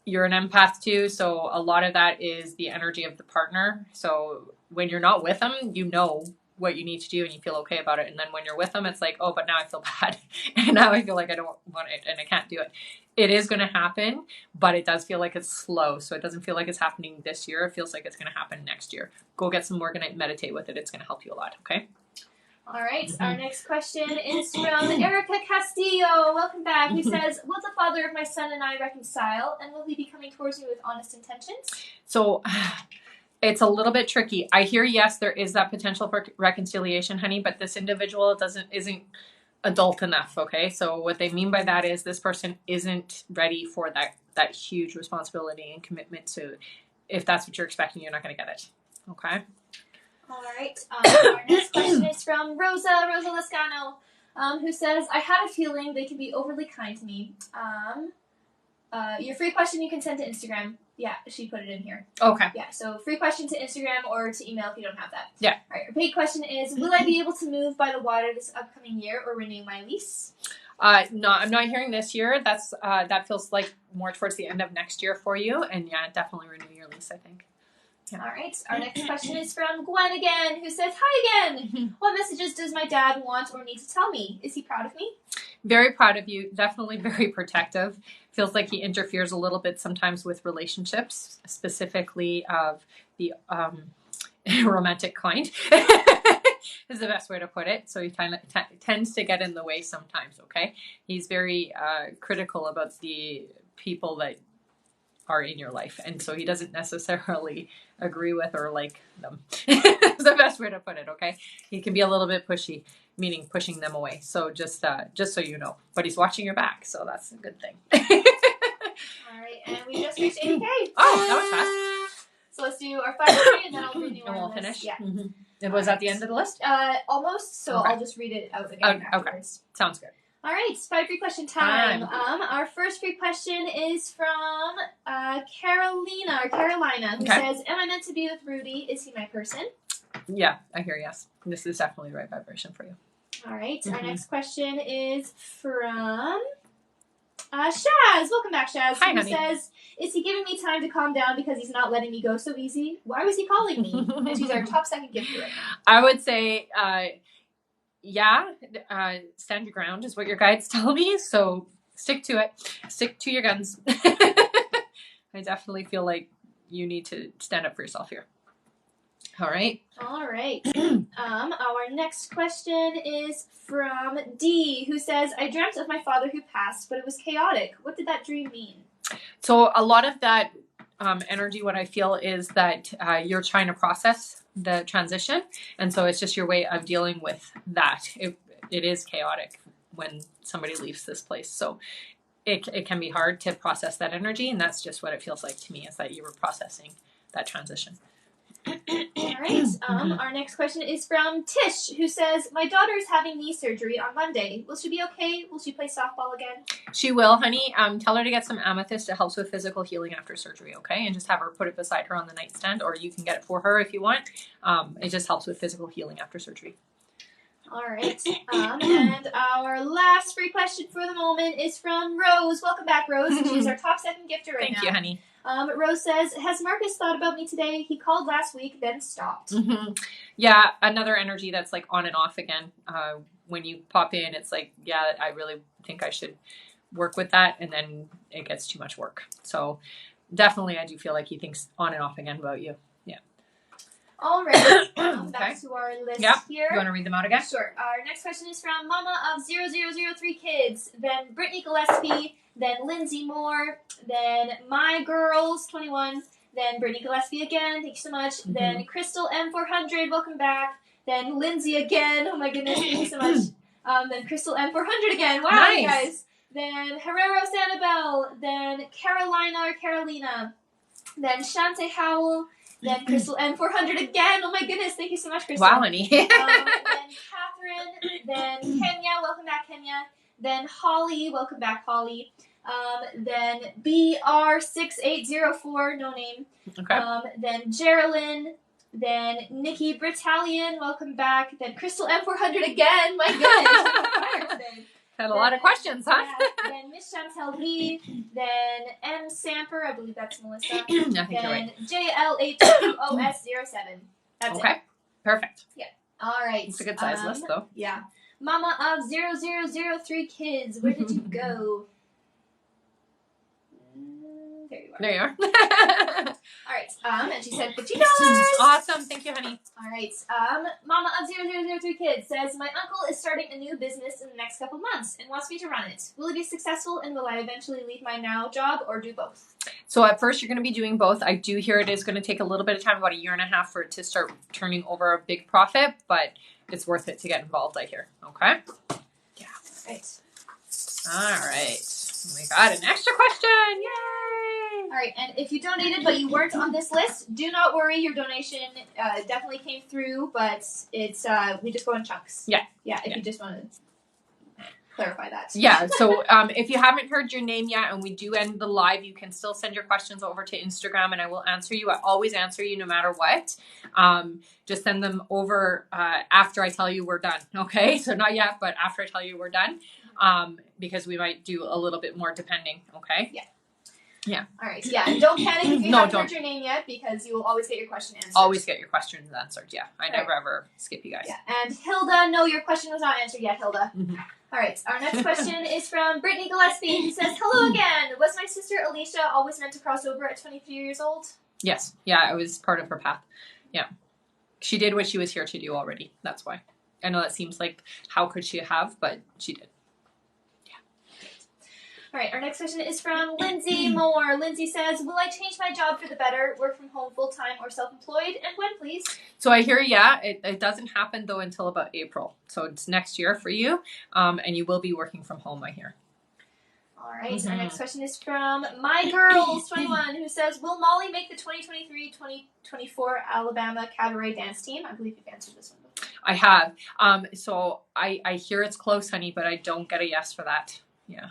You're an empath too, so a lot of that is the energy of the partner. So when you're not with them, you know what you need to do and you feel okay about it. And then when you're with them, it's like, oh, but now I feel bad. And now I feel like I don't want it and I can't do it. It is going to happen, but it does feel like it's slow. So it doesn't feel like it's happening this year. It feels like it's going to happen next year. Go get some morganite, meditate with it. It's going to help you a lot, okay? All right, our next question is from Erica Castillo. Welcome back. Who says, will the father of my son and I reconcile, and will he be coming towards me with honest intentions? So it's a little bit tricky. I hear, yes, there is that potential for reconciliation, honey, but this individual isn't adult enough, okay? So what they mean by that is this person isn't ready for that huge responsibility and commitment. So if that's what you're expecting, you're not going to get it, okay? All right. Our next question is from Rosa Lascano, who says, I had a feeling they can be overly kind to me. Your free question you can send to Instagram. Yeah, she put it in here. Okay. Yeah, so free question to Instagram or to email if you don't have that. Yeah. All right, our paid question is, will I be able to move by the water this upcoming year or renew my lease? No, I'm not hearing this year. That feels like more towards the end of next year for you. And yeah, definitely renew your lease, I think. Yeah. All right. Our next question is from Gwen again, who says, hi again. What messages does my dad want or need to tell me? Is he proud of me? Very proud of you. Definitely very protective. Feels like he interferes a little bit sometimes with relationships, specifically of the romantic kind. Is the best way to put it. So he tends to get in the way sometimes, okay? He's very critical about the people that are in your life. And so he doesn't necessarily agree with or like them. Is the best way to put it, okay? He can be a little bit pushy, meaning pushing them away. So just so you know. But he's watching your back, so that's a good thing. All right, and we just reached 80K. Oh, that was fast. So let's do our final three, and then I'll renew And our we'll list. finish? Yeah. Mm-hmm. And was that the end of the list? Almost, so Okay. I'll just read it out again afterwards. Okay. Sounds good. All right, 5 free question time. Our first free question is from Carolina, who says, am I meant to be with Rudy? Is he my person? Yeah, I hear yes. This is definitely the right vibration for you. All right, our next question is from Shaz. Welcome back, Shaz. Hi, who honey. says, is he giving me time to calm down because he's not letting me go so easy? Why was he calling me? And she's our top second gift right now. I would say, stand your ground is what your guides tell me. So stick to it. Stick to your guns. I definitely feel like you need to stand up for yourself here. All right. All right. Our next question is from D, who says, I dreamt of my father who passed, but it was chaotic. What did that dream mean? So a lot of that energy, what I feel is that you're trying to process the transition. And so it's just your way of dealing with that. It is chaotic when somebody leaves this place. So it can be hard to process that energy. And that's just what it feels like to me, is that you were processing that transition. All right. Our next question is from Tish, who says, my daughter is having knee surgery on Monday. Will she be okay? Will she play softball again? She will, honey. Tell her to get some amethyst. It helps with physical healing after surgery, okay? And just have her put it beside her on the nightstand, or you can get it for her if you want. It just helps with physical healing after surgery. All right. And our last free question for the moment is from Rose. Welcome back, Rose. She's our top 7 gifter right now. Thank you, honey. Rose says, has Marcus thought about me today? He called last week, then stopped. Yeah, another energy that's like on and off again. When you pop in, it's like, yeah, I really think I should work with that. And then it gets too much work. So definitely I do feel like he thinks on and off again about you. Yeah. All right. Back to our list here. You want to read them out again? Sure. Our next question is from Mama of 0003 Kids, then Brittany Gillespie, then Lindsay Moore, then My Girls 21, then Brittany Gillespie again, thank you so much, then Crystal M400, welcome back, then Lindsay again, oh my goodness, thank you so much, then Crystal M400 again, wow, nice. You guys, then Herrero Sanibel, then Carolina, then Shante Howell, then Crystal M400 again, oh my goodness, thank you so much, Crystal. Wow, honey. Then Catherine, then Kenya, welcome back, Kenya. Then Holly, welcome back, Holly. Then BR6804, no name. Okay. Then Geraldine. Then Nikki Britallion, welcome back. Then Crystal M400 again. My goodness. Had a lot of questions, huh? Yeah. Then Miss Chantel Lee. Then M Samper, I believe that's Melissa. I think you're then right. JL8OS07. That's okay. it. Perfect. Yeah. All right. It's a good size list, though. Yeah. Mama of 0003 Kids, where did you go? There you are. There you are. All right. And she said $50. Awesome. Thank you, honey. All right. Mama of 0003 Kids says, my uncle is starting a new business in the next couple months and wants me to run it. Will it be successful, and will I eventually leave my now job or do both? So at first you're going to be doing both. I do hear it is going to take a little bit of time, about 1.5 years for it to start turning over a big profit, but it's worth it to get involved, I hear. Okay? Yeah. All right. We got an extra question. Yay! All right, and if you donated but you weren't on this list, do not worry. Your donation definitely came through, but it's we just go in chunks. Yeah. Yeah, if you just want to clarify that. Yeah, so if you haven't heard your name yet and we do end the live, you can still send your questions over to Instagram and I will answer you. I always answer you no matter what. Just send them over after I tell you we're done, okay? So not yet, but after I tell you we're done, because we might do a little bit more depending, okay? Yeah. Yeah. All right. Yeah, and don't panic if you haven't heard your name yet, because you will always get your question answered. Always get your questions answered, yeah. I never ever skip you guys. Yeah, and Hilda, no, your question was not answered yet, Hilda. All right, our next question is from Brittany Gillespie, who says, hello again. Was my sister Alicia always meant to cross over at 23 years old? Yes. Yeah, it was part of her path. Yeah. She did what she was here to do already. That's why. I know that seems like, how could she have, but she did. All right, our next question is from Lindsay Moore. Lindsay says, will I change my job for the better, work from home full-time or self-employed, and when, please? So I hear, yeah, it doesn't happen, though, until about April. So it's next year for you, and you will be working from home, I hear. All right, our next question is from My Girls 21, who says, will Molly make the 2023-2024 Alabama Cabaret Dance Team? I believe you've answered this one before. I have. So I hear it's close, honey, but I don't get a yes for that. Yeah.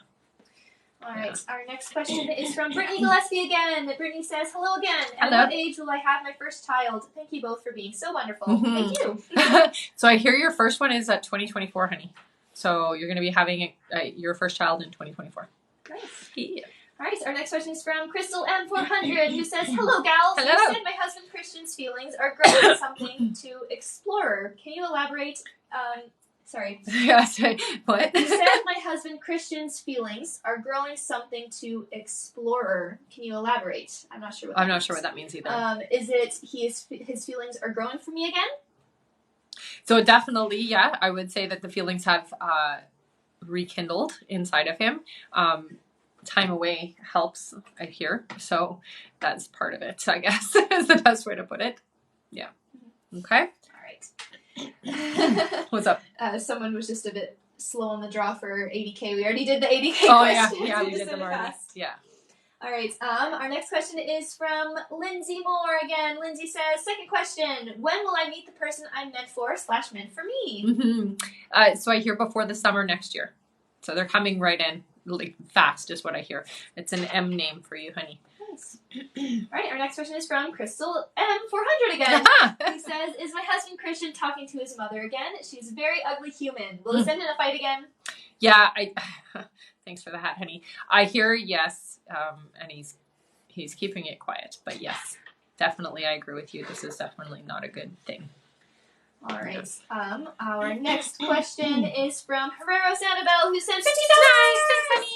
All right, our next question is from Brittany Gillespie again. Brittany says, hello again. At Hello. what age will I have my first child? Thank you both for being so wonderful. Thank you. So I hear your first one is at 2024, honey. So you're going to be having your first child in 2024. Nice. Yeah. All right, our next question is from Crystal M400, who says, hello, gals. Hello. You said my husband Christian's feelings are growing something to explore. Can you elaborate? Sorry. Yes. What? You said my husband Christian's feelings are growing something to explorer. Can you elaborate? I'm not sure what that means. Sure what that means either. Is it his feelings are growing for me again? So definitely, yeah, I would say that the feelings have rekindled inside of him. Time away helps, I hear. So that's part of it, I guess, is the best way to put it. Yeah. Okay. All right. What's up? Someone was just a bit slow on the draw for 80K. We already did the 80K Oh, questions. yeah, we did them already. Yeah. All right. Our next question is from Lindsay Moore again. Lindsay says, second question, when will I meet the person I'm meant for / meant for me? Mm-hmm. So I hear before the summer next year. So they're coming right in, like fast is what I hear. It's an M name for you, honey. Nice. All right. Our next question is from Crystal M400 again. He says, is my husband Christian talking to his mother again? She's a very ugly human. Will this end in a fight again? Yeah, thanks for the hat, honey. I hear yes, and he's keeping it quiet, but yes, definitely, I agree with you. This is definitely not a good thing. All right. Our next question is from Herrero Santabel, who sent $50. Nice, thanks, honey.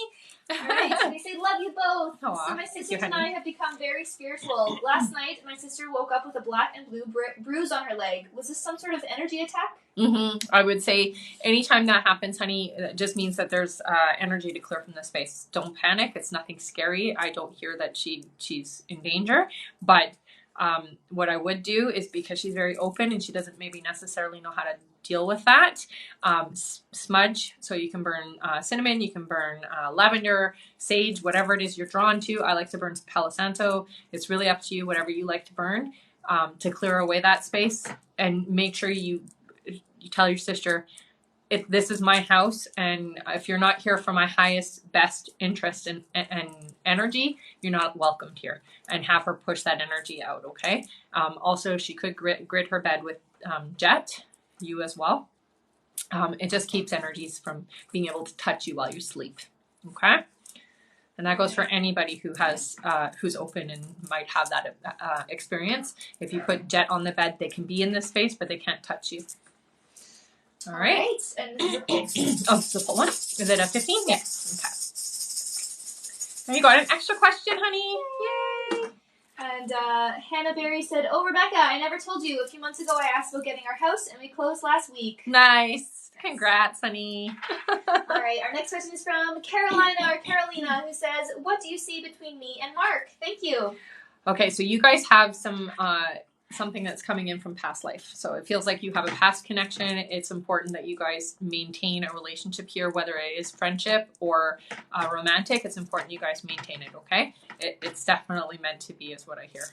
All right, so they say, love you both. Aww, so my sisters and I have become very spiritual. Last night, my sister woke up with a black and blue bruise on her leg. Was this some sort of energy attack? Mm-hmm. I would say anytime that happens, honey, it just means that there's energy to clear from the space. Don't panic. It's nothing scary. I don't hear that she's in danger, but what I would do is, because she's very open and she doesn't maybe necessarily know how to deal with that, smudge. So you can burn cinnamon, you can burn lavender, sage, whatever it is you're drawn to. I like to burn Palo Santo. It's really up to you, whatever you like to burn, to clear away that space. And make sure you tell your sister, if this is my house, and if you're not here for my highest, best interest and energy, you're not welcomed here. And have her push that energy out, okay? Also, she could grid her bed with jet, you as well. It just keeps energies from being able to touch you while you sleep, okay? And that goes for anybody who has who's open and might have that experience. If you put jet on the bed, they can be in this space, but they can't touch you. All right. And this is oh, it's the full one. Is it a 15? Yes. Okay. There you go. An extra question, honey. Yay! And Hannah Berry said, oh, Rebecca, I never told you. A few months ago, I asked about getting our house, and we closed last week. Nice. Congrats, honey. All right. Our next question is from Carolina, who says, what do you see between me and Mark? Thank you. Okay, so you guys have some something that's coming in from past life. So it feels like you have a past connection. It's important that you guys maintain a relationship here, whether it is friendship or romantic. It's important you guys maintain it, okay? It's definitely meant to be, is what I hear.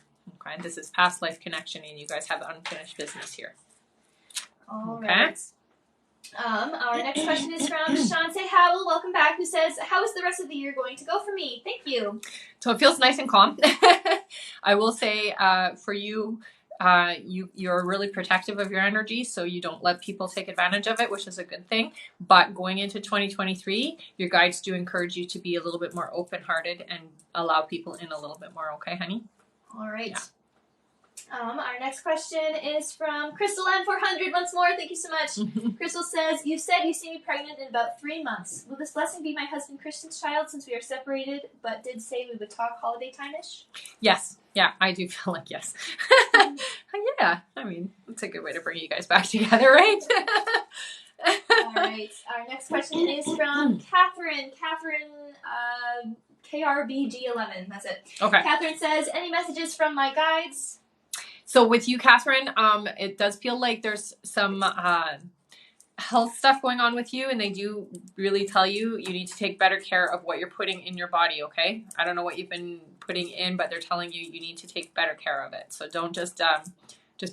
Okay, this is past life connection, and you guys have unfinished business here. All okay. Right. Our next question is from Shante Howell, welcome back, who says, how is the rest of the year going to go for me? Thank you. So it feels nice and calm. I will say for you, you're really protective of your energy, so you don't let people take advantage of it, which is a good thing. But going into 2023, your guides do encourage you to be a little bit more open-hearted and allow people in a little bit more, okay, honey? All right. Yeah. Our next question is from Crystal M400 once more. Thank you so much. Crystal says, you said you see me pregnant in about 3 months. Will this blessing be my husband Christian's child, since we are separated, but did say we would talk holiday time-ish? Yes. Yeah, I do feel like yes. Yeah, I mean, it's a good way to bring you guys back together, right? All right. Our next question is from Catherine. KRBG11. That's it. Okay. Catherine says, any messages from my guides? So with you, Catherine, it does feel like there's some health stuff going on with you, and they do really tell you need to take better care of what you're putting in your body, okay? I don't know what you've been putting in, but they're telling you need to take better care of it. So don't just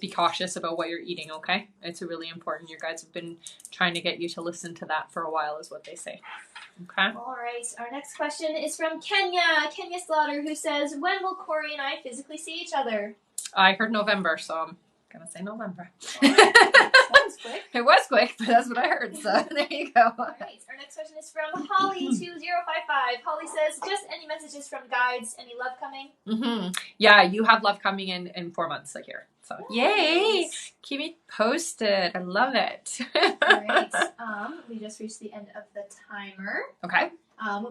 be cautious about what you're eating, okay? It's really important. Your guides have been trying to get you to listen to that for a while, is what they say. Okay. All right. Our next question is from Kenya Slaughter, who says, when will Corey and I physically see each other? I heard November, so I'm going to say November. That was quick. It was quick, but that's what I heard, so there you go. All right. Our next question is from Holly2055. Holly says, just any messages from guides, any love coming? Yeah, you have love coming in 4 months, I hear. So, Nice. yay! Keep me posted. I love it. All right. We just reached the end of the timer. Okay.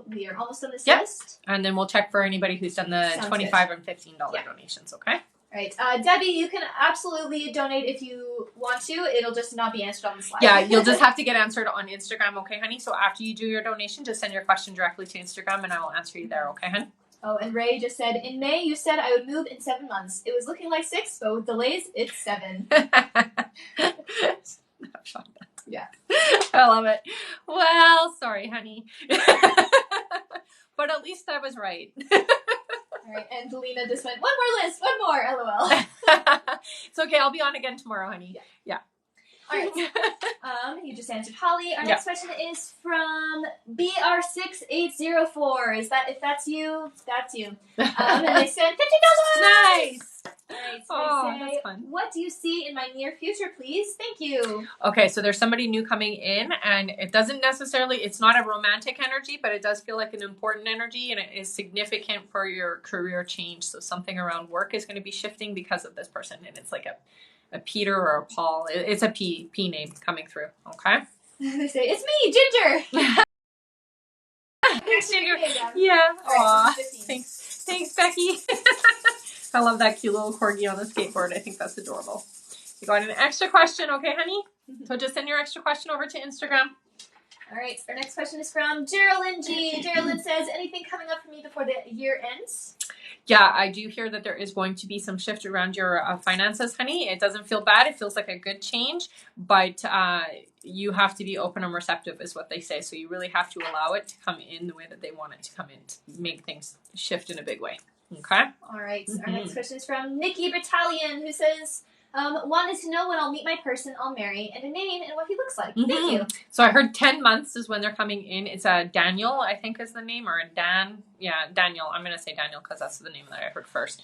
We are almost on this Yep. list. And then we'll check for anybody who's done the Sounds $25 good. and $15 donations, okay? All right. Debbie, you can absolutely donate if you want to. It'll just not be answered on the slide. Yeah, you'll just have to get answered on Instagram, okay, honey? So after you do your donation, just send your question directly to Instagram and I will answer you there, okay, honey? Oh, and Ray just said, in May, you said I would move in 7 months. It was looking like 6, but with delays, it's 7. Yeah. I love it. Well, sorry, honey. But at least I was right. All right, and Delina just went, one more list, one more, LOL. It's okay. I'll be on again tomorrow, honey. Yeah. All right. You just answered Holly. Our next question is from BR6804. If that's you, that's you. And they said $50. Nice. All right. So Oh, they say, that's fun. what do you see in my near future, please? Thank you. Okay, so there's somebody new coming in, and it doesn't necessarily, it's not a romantic energy, but it does feel like an important energy, and it is significant for your career change. So something around work is going to be shifting because of this person, and it's like a Peter or a Paul. It's a P name coming through, okay? They say, it's me, Ginger. Thanks, Ginger. Yeah. Yeah. All right, Aw. Thanks, Becky. I love that cute little corgi on the skateboard. I think that's adorable. You got an extra question, okay, honey? So just send your extra question over to Instagram. All right, our next question is from Geraldine G. Geraldine says, anything coming up for me before the year ends? Yeah, I do hear that there is going to be some shift around your finances, honey. It doesn't feel bad. It feels like a good change, but you have to be open and receptive is what they say. So you really have to allow it to come in the way that they want it to come in, to make things shift in a big way. Okay? All right, our next question is from Nikki Battalion, who says, wanted to know when I'll meet my person I'll marry and a name and what he looks like. Thank you. So I heard 10 months is when they're coming in. It's Daniel, I think is the name, or Dan. Yeah, Daniel. I'm going to say Daniel because that's the name that I heard first.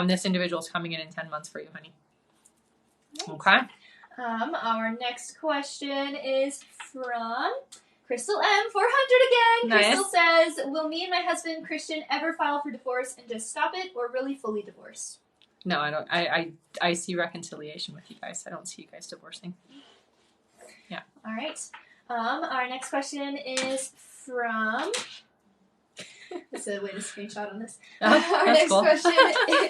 This individual is coming in 10 months for you, honey. Nice. Okay. Our next question is from Crystal M. 400 again. Nice. Crystal says, will me and my husband Christian ever file for divorce and just stop it, or really fully divorce? No, I don't. I see reconciliation with you guys. I don't see you guys divorcing. Yeah. All right. Our next question is from... That's a way to screenshot on this. Our next question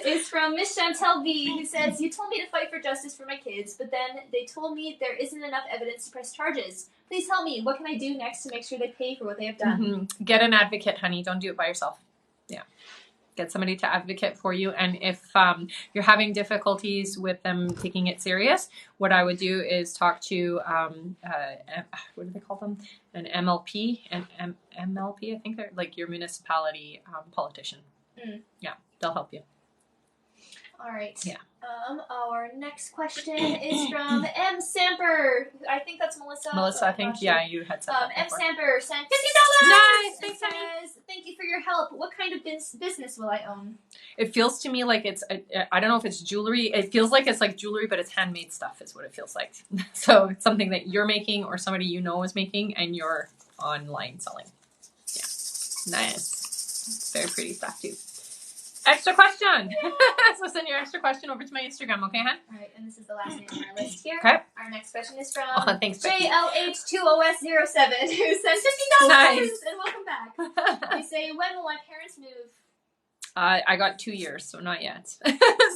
is from Miss Chantel V, who says, you told me to fight for justice for my kids, but then they told me there isn't enough evidence to press charges. Please help me. What can I do next to make sure they pay for what they have done? Get an advocate, honey. Don't do it by yourself. Yeah. Get somebody to advocate for you. And if you're having difficulties with them taking it serious, what I would do is talk to, what do they call them? An MLP, an MLP, I think they're like your municipality politician. Yeah, they'll help you. All right. Yeah. Our next question is from M. Samper. I think that's Melissa. Melissa, I think, yeah, you had said that M. before. Samper sent $50. Nice. Thanks, and honey. says, thank you for your help. What kind of business will I own? It feels to me like it's, I don't know if it's jewelry. It feels like it's like jewelry, but it's handmade stuff is what it feels like. So it's something that you're making or somebody you know is making and you're online selling. Yeah. Nice. Very pretty stuff too. Extra question. So send your extra question over to my Instagram, okay, hon? All right, and this is the last name on our list here. Okay. Our next question is from Thanks, Becky. JLH2OS07, who sent $50 Nice. and welcome back. They say, when will my parents move? I got 2 years, so not yet.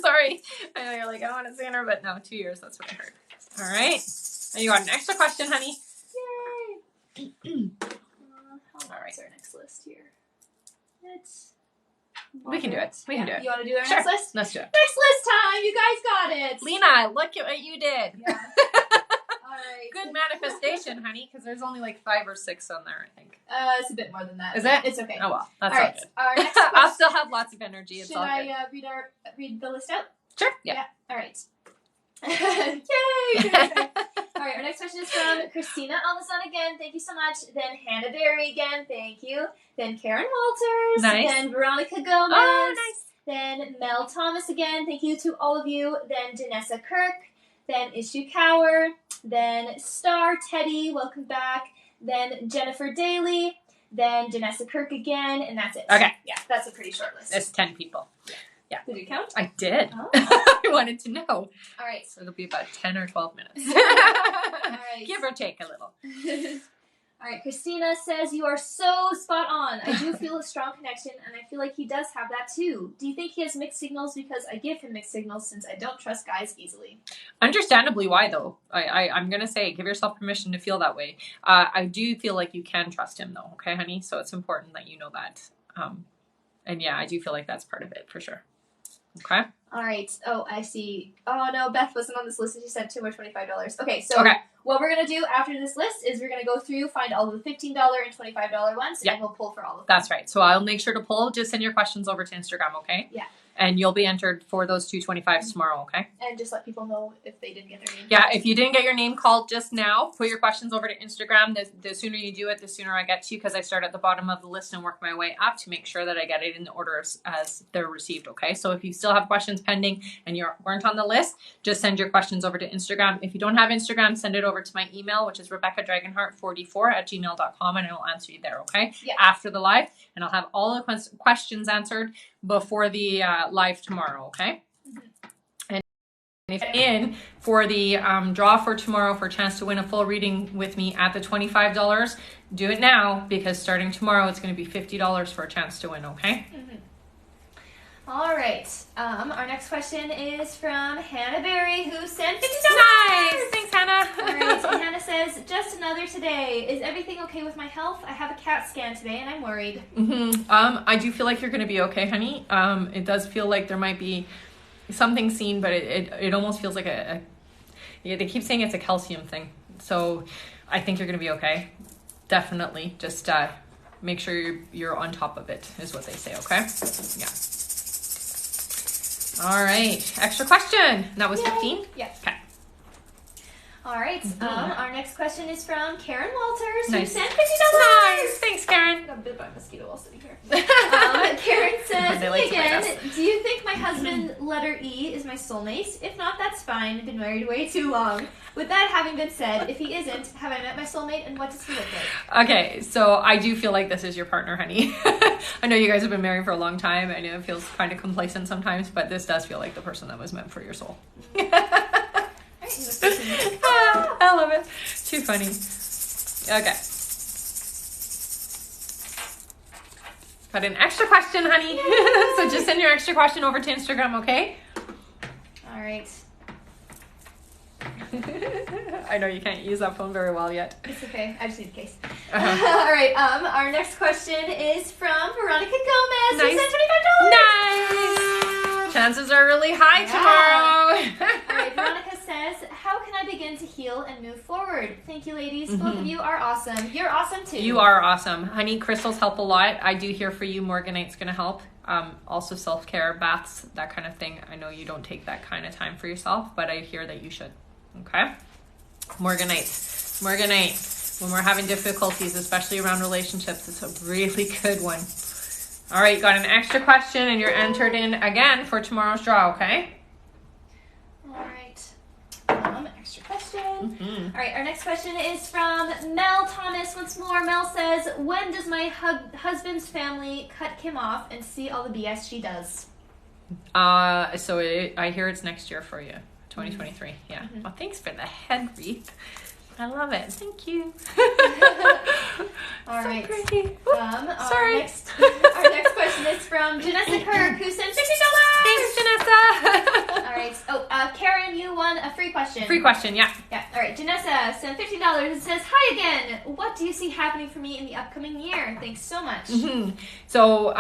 Sorry. I know you're like, I want it sooner, but no, 2 years. That's what I heard. All right. And you got an extra question, honey. Yay! All right. Our next list here. We can do it. We can do it. You want to do our Sure. next list? Let's do it. Next list time! You guys got it! Lena, look at what you did. Yeah. All right. Good manifestation, honey, because there's only like 5 or 6 on there, I think. It's a bit more than that. Is it? It's okay. Oh, well. That's all all right. good. Our next question. I'll still have lots of energy. It's Should all good. I read the list out? Sure. Yeah. All right. Yay! All right, our next question is from Christina Almason again. Thank you so much. Then Hannah Berry again. Thank you. Then Karen Walters. Nice. Then Veronica Gomez. Oh, nice. Then Mel Thomas again. Thank you to all of you. Then Janessa Kirk. Then Ishu Cower. Then Star Teddy. Welcome back. then Jennifer Daly, then Janessa Kirk again, and that's it. Okay. Yeah, that's a pretty short list. It's 10 people. Yeah. Did you count? I did. Oh. I wanted to know. All right. So it'll be about 10 or 12 minutes. All right. Give or take a little. All right, Christina says, you are so spot on. I do feel a strong connection, and I feel like he does have that too. Do you think he has mixed signals because I give him mixed signals since I don't trust guys easily? Understandably, why though? I'm going to say, give yourself permission to feel that way. I do feel like you can trust him though, okay, honey? So it's important that you know that. And yeah, I do feel like that's part of it for sure. Okay. All right. Oh, I see. Oh, no, Beth wasn't on this list and she sent $2 or $25. Okay, so what we're going to do after this list is we're going to go through, find all the $15 and $25 ones, and we'll pull for all of them. That's right. So I'll make sure to pull. Just send your questions over to Instagram, okay? Yeah. And you'll be entered for those 225s tomorrow, okay? And just let people know if they didn't get their name. Yeah, if you didn't get your name called just now, put your questions over to Instagram. The sooner you do it, the sooner I get to you, because I start at the bottom of the list and work my way up to make sure that I get it in the order as they're received, okay? So if you still have questions pending and you weren't on the list, just send your questions over to Instagram. If you don't have Instagram, send it over to my email, which is rebeccadragonheart44@gmail.com, and I will answer you there, okay? Yeah. After the live, and I'll have all the questions answered before the live tomorrow, okay? And if you're in for the draw for tomorrow for a chance to win a full reading with me at the $25, do it now, because starting tomorrow it's going to be $50 for a chance to win, okay? All right. Our next question is from Hannah Berry, who sent $50. Nice! Thanks, Hannah. All right. Hannah says, just another today. Is everything okay with my health? I have a CAT scan today and I'm worried. I do feel like you're going to be okay, honey. It does feel like there might be something seen, but it almost feels like they keep saying it's a calcium thing. So I think you're going to be okay. Definitely. Just make sure you're on top of it is what they say, okay? Yeah. All right. Extra question. That was 15? Yeah. Okay. All right. Our next question is from Karen Walters, Nice. who sent $50. Nice. Thanks, Karen. Got bit by a mosquito while sitting here. Karen says, They like hey to bite again, do you think my husband, letter E, is my soulmate? If not, that's fine. I've been married way too long. With that having been said, if he isn't, have I met my soulmate, and what does he look like? Okay, so I do feel like this is your partner, honey. I know you guys have been married for a long time. I know it feels kind of complacent sometimes, but this does feel like the person that was meant for your soul. I love it. Too funny. Okay. Got an extra question, honey. So just send your extra question over to Instagram, okay? All right. I know you can't use that phone very well yet. It's okay. I just need a case. All right. Our next question is from Veronica Gomez. Nice. Who sent $25. Nice. Chances are really high tomorrow. All right. Veronica says, how can I begin to heal and move forward? Thank you, ladies. Both of you are awesome. You're awesome, too. You are awesome. Honey, crystals help a lot. I do hear for you. Morganite's going to help. Also self-care, baths, that kind of thing. I know you don't take that kind of time for yourself, but I hear that you should. Okay? Morganite. When we're having difficulties, especially around relationships, it's a really good one. All right, you got an extra question, and you're entered in again for tomorrow's draw, okay? All right. Extra question. All right, our next question is from Mel Thomas. Once more, Mel says, when does my husband's family cut Kim off and see all the BS she does? I hear it's next year for you. 2023, yeah. Well, thanks for the head wreath. I love it. Thank you. All right. Pretty. Sorry. Our next question is from Janessa Kirk, who sent $50. Thanks, Janessa. All right. Oh, Karen, you won a free question. Free question, yeah. Yeah. All right. Janessa sent $50 and says, hi again. What do you see happening for me in the upcoming year? Thanks so much. So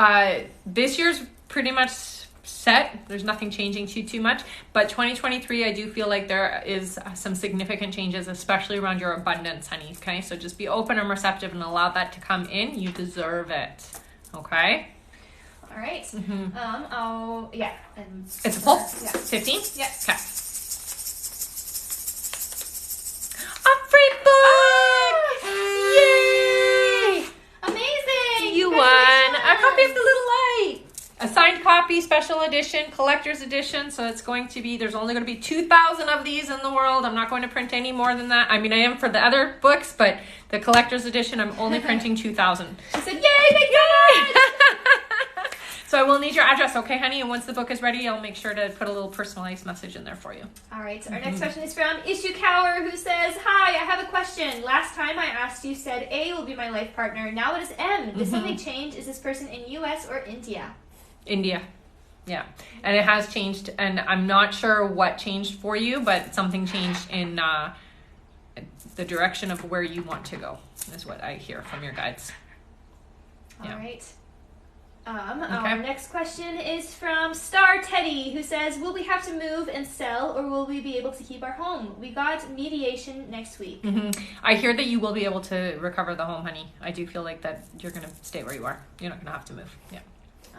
this year's pretty much set. There's nothing changing too much, but 2023 I do feel like there is some significant changes, especially around your abundance, honey. Okay, so just be open and receptive and allow that to come in. You deserve it. Okay. All right. It's a pull. Yeah. 15. Yeah. Okay. A free book! Yay! Amazing! You won a copy of The Little Light. A signed signed copy, special edition, collector's edition. So it's going to be, there's only going to be 2,000 of these in the world. I'm not going to print any more than that. I mean, I am for the other books, but the collector's edition, I'm only printing 2,000. She said, yay, thank God! So I will need your address, okay, honey? And once the book is ready, I'll make sure to put a little personalized message in there for you. All right. So our next question is from Ishukawa, who says, hi, I have a question. Last time I asked, you said A will be my life partner. Now it is M. Did something change? Is this person in U.S. or India? India. Yeah. And it has changed. And I'm not sure what changed for you, but something changed in the direction of where you want to go, is what I hear from your guides. All Yeah. right. Our next question is from Star Teddy, who says, will we have to move and sell, or will we be able to keep our home? We got mediation next week. I hear that you will be able to recover the home, honey. I do feel like that you're going to stay where you are. You're not going to have to move. Yeah.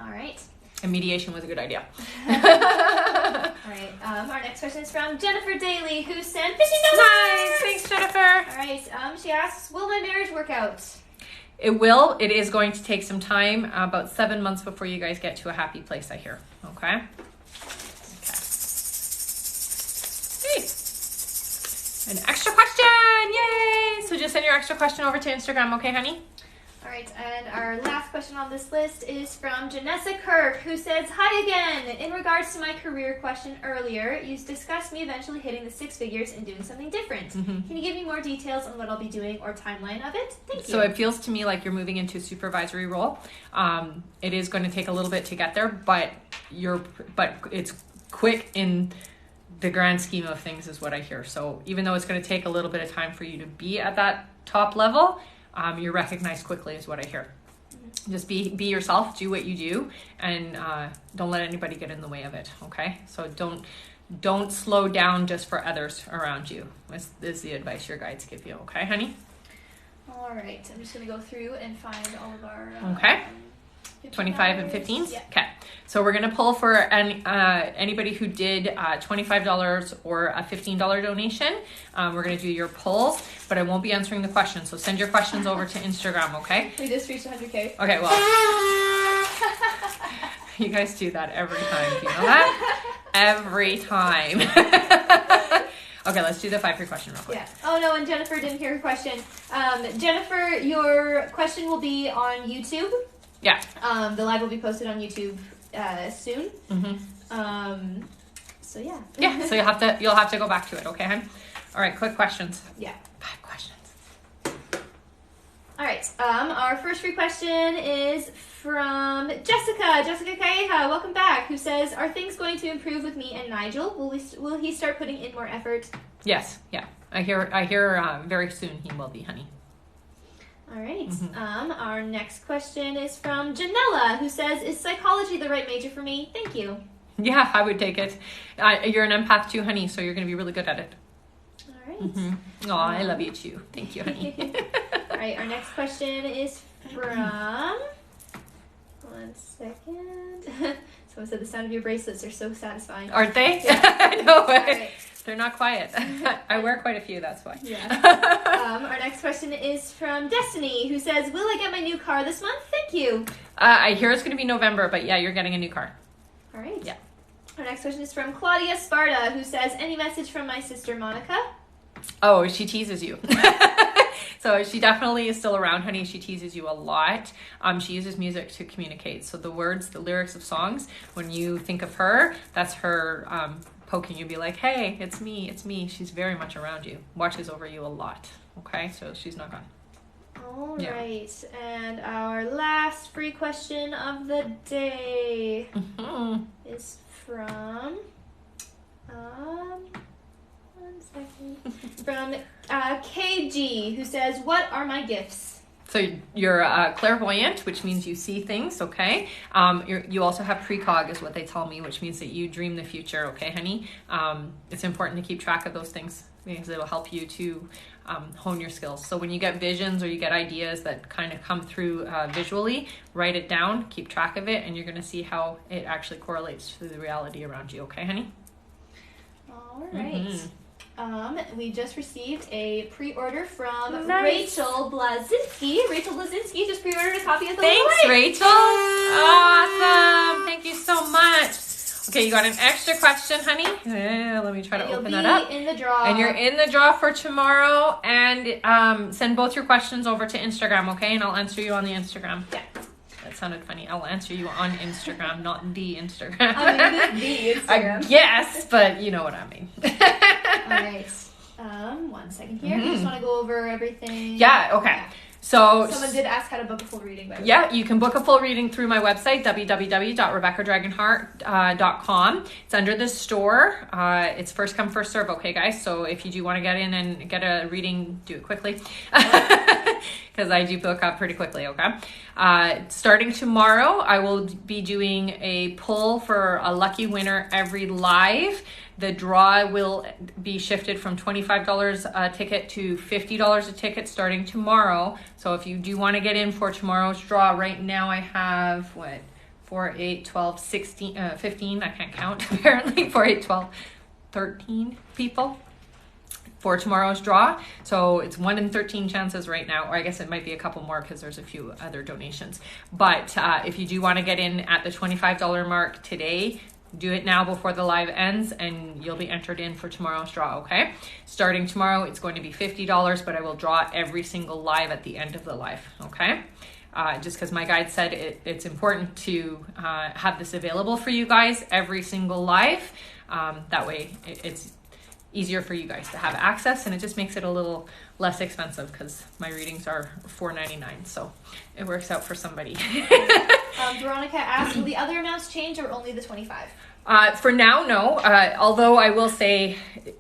All right. And mediation was a good idea. All right. Our next question is from Jennifer Daly, who sent $50. Nice. Thanks, Jennifer. All right. She asks, will my marriage work out? It will. It is going to take some time, about 7 months before you guys get to a happy place, I hear. Okay? Okay. Hey. An extra question! Yay! So just send your extra question over to Instagram, okay, honey? All right, and our last question on this list is from Janessa Kirk, who says, hi again. In regards to my career question earlier, you discussed me eventually hitting the 6 figures and doing something different. Can you give me more details on what I'll be doing or timeline of it? Thank you. So it feels to me like you're moving into a supervisory role. It is going to take a little bit to get there, but it's quick in the grand scheme of things is what I hear. So even though it's going to take a little bit of time for you to be at that top level, you're recognized quickly is what I hear. Just be yourself, do what you do, and don't let anybody get in the way of it, okay? So don't slow down just for others around you, is the advice your guides give you, okay, honey? All right, I'm just going to go through and find all of our... Okay. 25 and 15s? Yeah. Okay. So we're going to pull for anybody who did $25 or a $15 donation. We're going to do your polls, but I won't be answering the questions. So send your questions over to Instagram, okay? We just reached 100K. Okay, well, you guys do that every time. Do you know that? Every time. Okay, let's do the 5 free question real quick. Yeah. Oh, no, and Jennifer didn't hear her question. Jennifer, your question will be on YouTube. Yeah. The live will be posted on YouTube soon. So yeah. Yeah. So you'll have to go back to it. Okay, hon? All right. Quick questions. Yeah. 5 questions. All right. Our first free question is from Jessica Calleja. Welcome back. Who says, "Are things going to improve with me and Nigel? Will he start putting in more effort?" Yes. Yeah. I hear. Very soon he will be, honey. All right. Our next question is from Janella, who says, "Is psychology the right major for me? Thank you." Yeah, I would take it. You're an empath too, honey, so you're going to be really good at it. All right. Oh, I love you too. Thank you, honey. All right. Our next question is from... One second. Someone said the sound of your bracelets are so satisfying. Aren't they? Yeah. No, Right. they're not quiet. I wear quite a few, that's why. Yeah. Our next question is from Destiny, who says, "Will I get my new car this month? Thank you." I hear it's going to be November, but yeah, you're getting a new car. All right. Yeah. Our next question is from Claudia Sparta, who says, "Any message from my sister Monica?" Oh, she teases you. So she definitely is still around, honey. She teases you a lot. She uses music to communicate. So the words, the lyrics of songs, when you think of her, that's her poking you, be like, "Hey, it's me, it's me." She's very much around you, watches over you a lot. Okay, so she's not gone. All Yeah. right. And our last free question of the day is from... one second. From KG, who says, "What are my gifts?" So you're clairvoyant, which means you see things, okay? You also have precog is what they tell me, which means that you dream the future, okay, honey? It's important to keep track of those things because it'll help you to hone your skills. So when you get visions or you get ideas that kind of come through visually, write it down, keep track of it, and you're going to see how it actually correlates to the reality around you, okay, honey? All right. We just received a pre-order from Nice. Rachel Blazinski. Rachel Blazinski just pre-ordered a copy of the Thanks, Light. Rachel. Awesome. Thank you so Okay, you got an extra question, honey. Let me try to open that up. In the draw. And you're in the draw for tomorrow. And send both your questions over to Instagram, okay? And I'll answer you on the Instagram. Yeah. That sounded funny. I'll answer you on Instagram, not the Instagram. I mean, the Instagram. I guess, but you know what I mean. All right. 1 second here. You just want to go over everything. Yeah, okay. Yeah. So someone did ask how to book a full reading, by the way. Yeah, you can book a full reading through my website, www.rebeccadragonheart.com. It's under the store. It's first come, first serve, okay, guys? So if you do want to get in and get a reading, do it quickly. Because I do book up pretty quickly, okay? Starting tomorrow, I will be doing a pull for a lucky winner every live. The draw will be shifted from $25 a ticket to $50 a ticket starting tomorrow. So if you do want to get in for tomorrow's draw, right now I have, 4, 8, 12, 16, 15, I can't count apparently, 4, 8, 12, 13 people for tomorrow's draw. So it's 1 in 13 chances right now, or I guess it might be a couple more because there's a few other donations. But if you do want to get in at the $25 mark today, do it now before the live ends and you'll be entered in for tomorrow's draw, okay? Starting tomorrow, it's going to be $50, but I will draw every single live at the end of the live, okay? Just because my guide said it's important to have this available for you guys every single live. That way it's easier for you guys to have access, and it just makes it a little less expensive because my readings are $4.99, so it works out for somebody. Veronica asked, will the other amounts change or only the 25? For now, no. Although I will say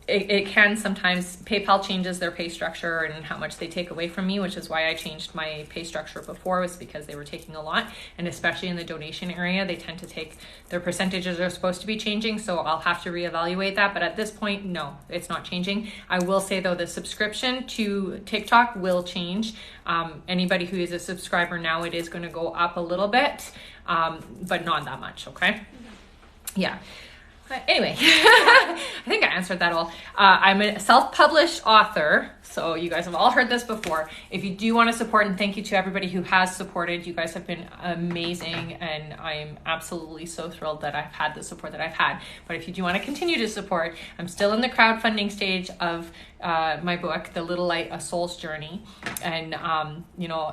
it can sometimes, PayPal changes their pay structure and how much they take away from me, which is why I changed my pay structure before, was because they were taking a lot. And especially in the donation area, they tend to take, their percentages are supposed to be changing. So I'll have to reevaluate that. But at this point, no, it's not changing. I will say though, the subscription to TikTok will change. Anybody who is a subscriber now, it is going to go up a little bit, but not that much, okay? Yeah. Anyway, I think I answered that all. I'm a self-published author, so you guys have all heard this before. If you do want to support, and thank you to everybody who has supported, you guys have been amazing, and I'm absolutely so thrilled that I've had the support that I've had. But if you do want to continue to support, I'm still in the crowdfunding stage of my book, The Little Light, A Soul's Journey, and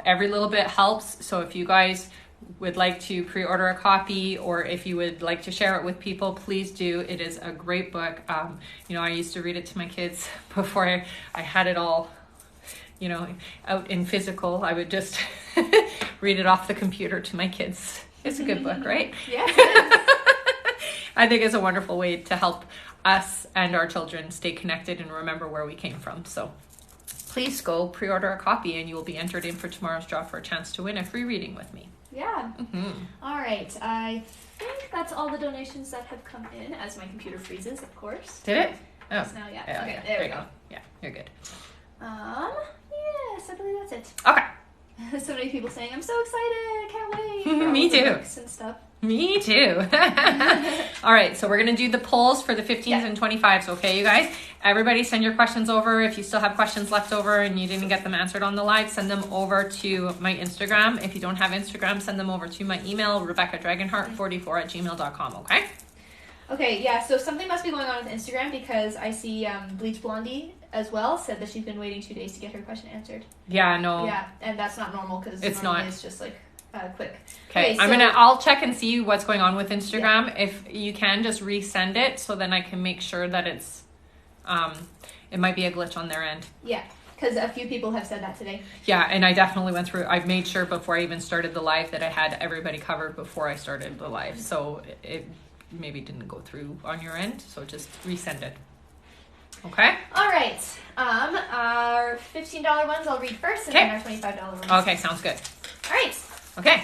every little bit helps. So if you guys would like to pre-order a copy, or if you would like to share it with people, please do. It is a great book. I used to read it to my kids before I had it all, out in physical. I would just read it off the computer to my kids. It's a good book, right? Yes. I think it's a wonderful way to help us and our children stay connected and remember where we came from. So please go pre-order a copy and you will be entered in for tomorrow's draw for a chance to win a free reading with me. Yeah. Mm-hmm. All right. I think that's all the donations that have come in, as my computer freezes, of course. Did it? Oh. Just now, yeah. Okay, there we go. Yeah, you're good. Yes, I believe that's it. Okay. So many people saying, I'm so excited, can't wait. For Me all the too. books and stuff. Me too. All right, so we're going to do the polls for the 15s and 25s, okay, you guys? Everybody send your questions over. If you still have questions left over and you didn't get them answered on the live, send them over to my Instagram. If you don't have Instagram, send them over to my email, rebeccadragonheart44@gmail.com, okay? Okay, yeah, so something must be going on with Instagram, because I see Bleach Blondie as well said that she's been waiting 2 days to get her question answered. Yeah, no. Yeah, and that's not normal, because it's normally not. It's just like quick. Okay, so I'll check and see what's going on with Instagram. Yeah. If you can, just resend it so then I can make sure that it's, it might be a glitch on their end. Yeah, because a few people have said that today. Yeah, and I definitely went through, I made sure before I even started the live that I had everybody covered before I started the live. So it maybe didn't go through on your end, so just resend it. Okay? All right. Our $15 ones I'll read first, and then our $25 ones. Okay, sounds good. All right. Okay.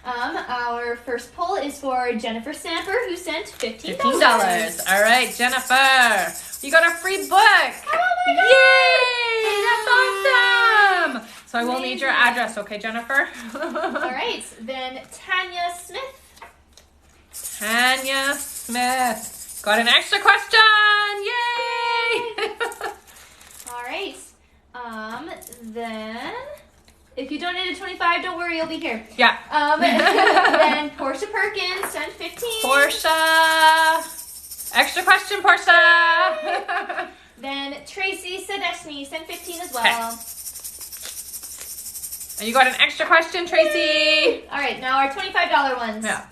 Our first poll is for Jennifer Samper, who sent $15. All right, Jennifer, you got a free book. Oh my God! Yay! That's awesome. So I will need your address, okay, Jennifer? All right. Then Tanya Smith. Tanya Smith got an extra question. Yay! All right. Then If you donated $25, don't worry, you'll be here. Yeah. Then Portia Perkins sent 15. Portia. Extra question, Portia. Then Tracy Sadeshny sent 15 as well. Okay. And you got an extra question, Tracy. All right, now our $25 ones. Yeah.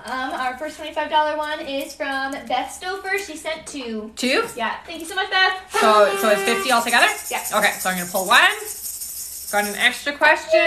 Our first $25 one is from Beth Stouffer. She sent 2. 2? Yeah. Thank you so much, Beth. So it's 50 altogether? Yeah. Okay, so I'm going to pull 1. Got an extra question.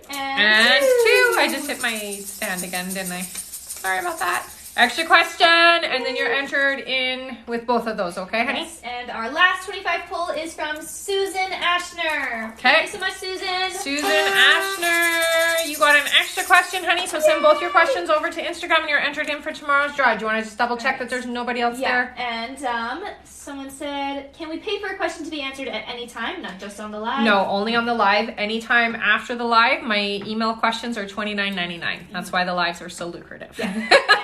And 2. I just hit my stand again, didn't I? Sorry about that. Extra question, and then you're entered in with both of those, okay, honey? Yes, and our last 25 pull is from Susan Ashner. Okay. Thank you so much, Susan. Susan Ashner, you got an extra question, honey, so send both your questions over to Instagram and you're entered in for tomorrow's draw. Do you want to just double check that there's nobody else there? And someone said, can we pay for a question to be answered at any time, not just on the live? No, only on the live. Anytime after the live, my email questions are $29.99. That's why the lives are so lucrative. Yeah.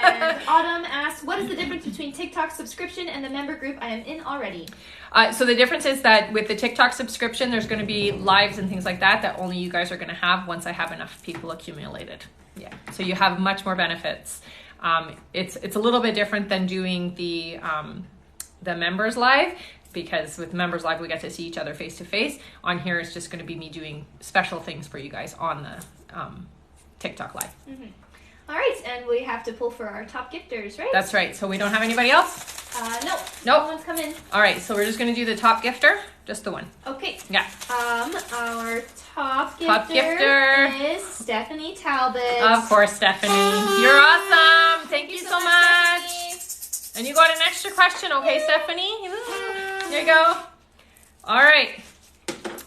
And Autumn asked, what is the difference between TikTok subscription and the member group I am in already? So the difference is that with the TikTok subscription, there's going to be lives and things like that only you guys are going to have once I have enough people accumulated. Yeah. So you have much more benefits. It's a little bit different than doing the members live, because with members live we get to see each other face to face. On here it's just going to be me doing special things for you guys on the TikTok live. Mm-hmm. All right, and we have to pull for our top gifters, right? That's right. So we don't have anybody else? Nope. Nope. No one's come in. All right, so we're just going to do the top gifter, just the one. Okay. Yeah. Our top gifter is Stephanie Talbot. Of course, Stephanie. You're awesome. Thank you so much. Stephanie. And you got an extra question, okay, Stephanie? There you go. All right.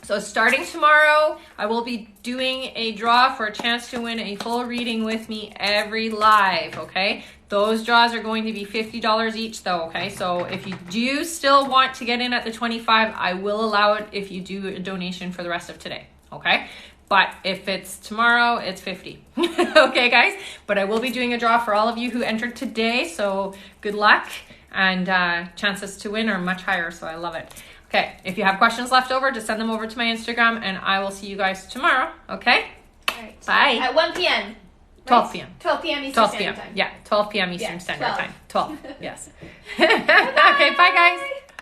So starting tomorrow, I will be doing a draw for a chance to win a full reading with me every live, okay? Those draws are going to be $50 each though, okay? So if you do still want to get in at the 25, I will allow it if you do a donation for the rest of today, okay? But if it's tomorrow, it's 50. Okay, guys? But I will be doing a draw for all of you who entered today, so good luck. And chances to win are much higher, so I love it. Okay, if you have questions left over, just send them over to my Instagram, and I will see you guys tomorrow, okay? All right. Bye. At 1 p.m. Right? 12 p.m. 12 p.m. Eastern 12 Standard p.m. Time. Yeah, 12 p.m. Eastern Yeah, Standard 12. Time. 12, yes. Okay, bye, guys.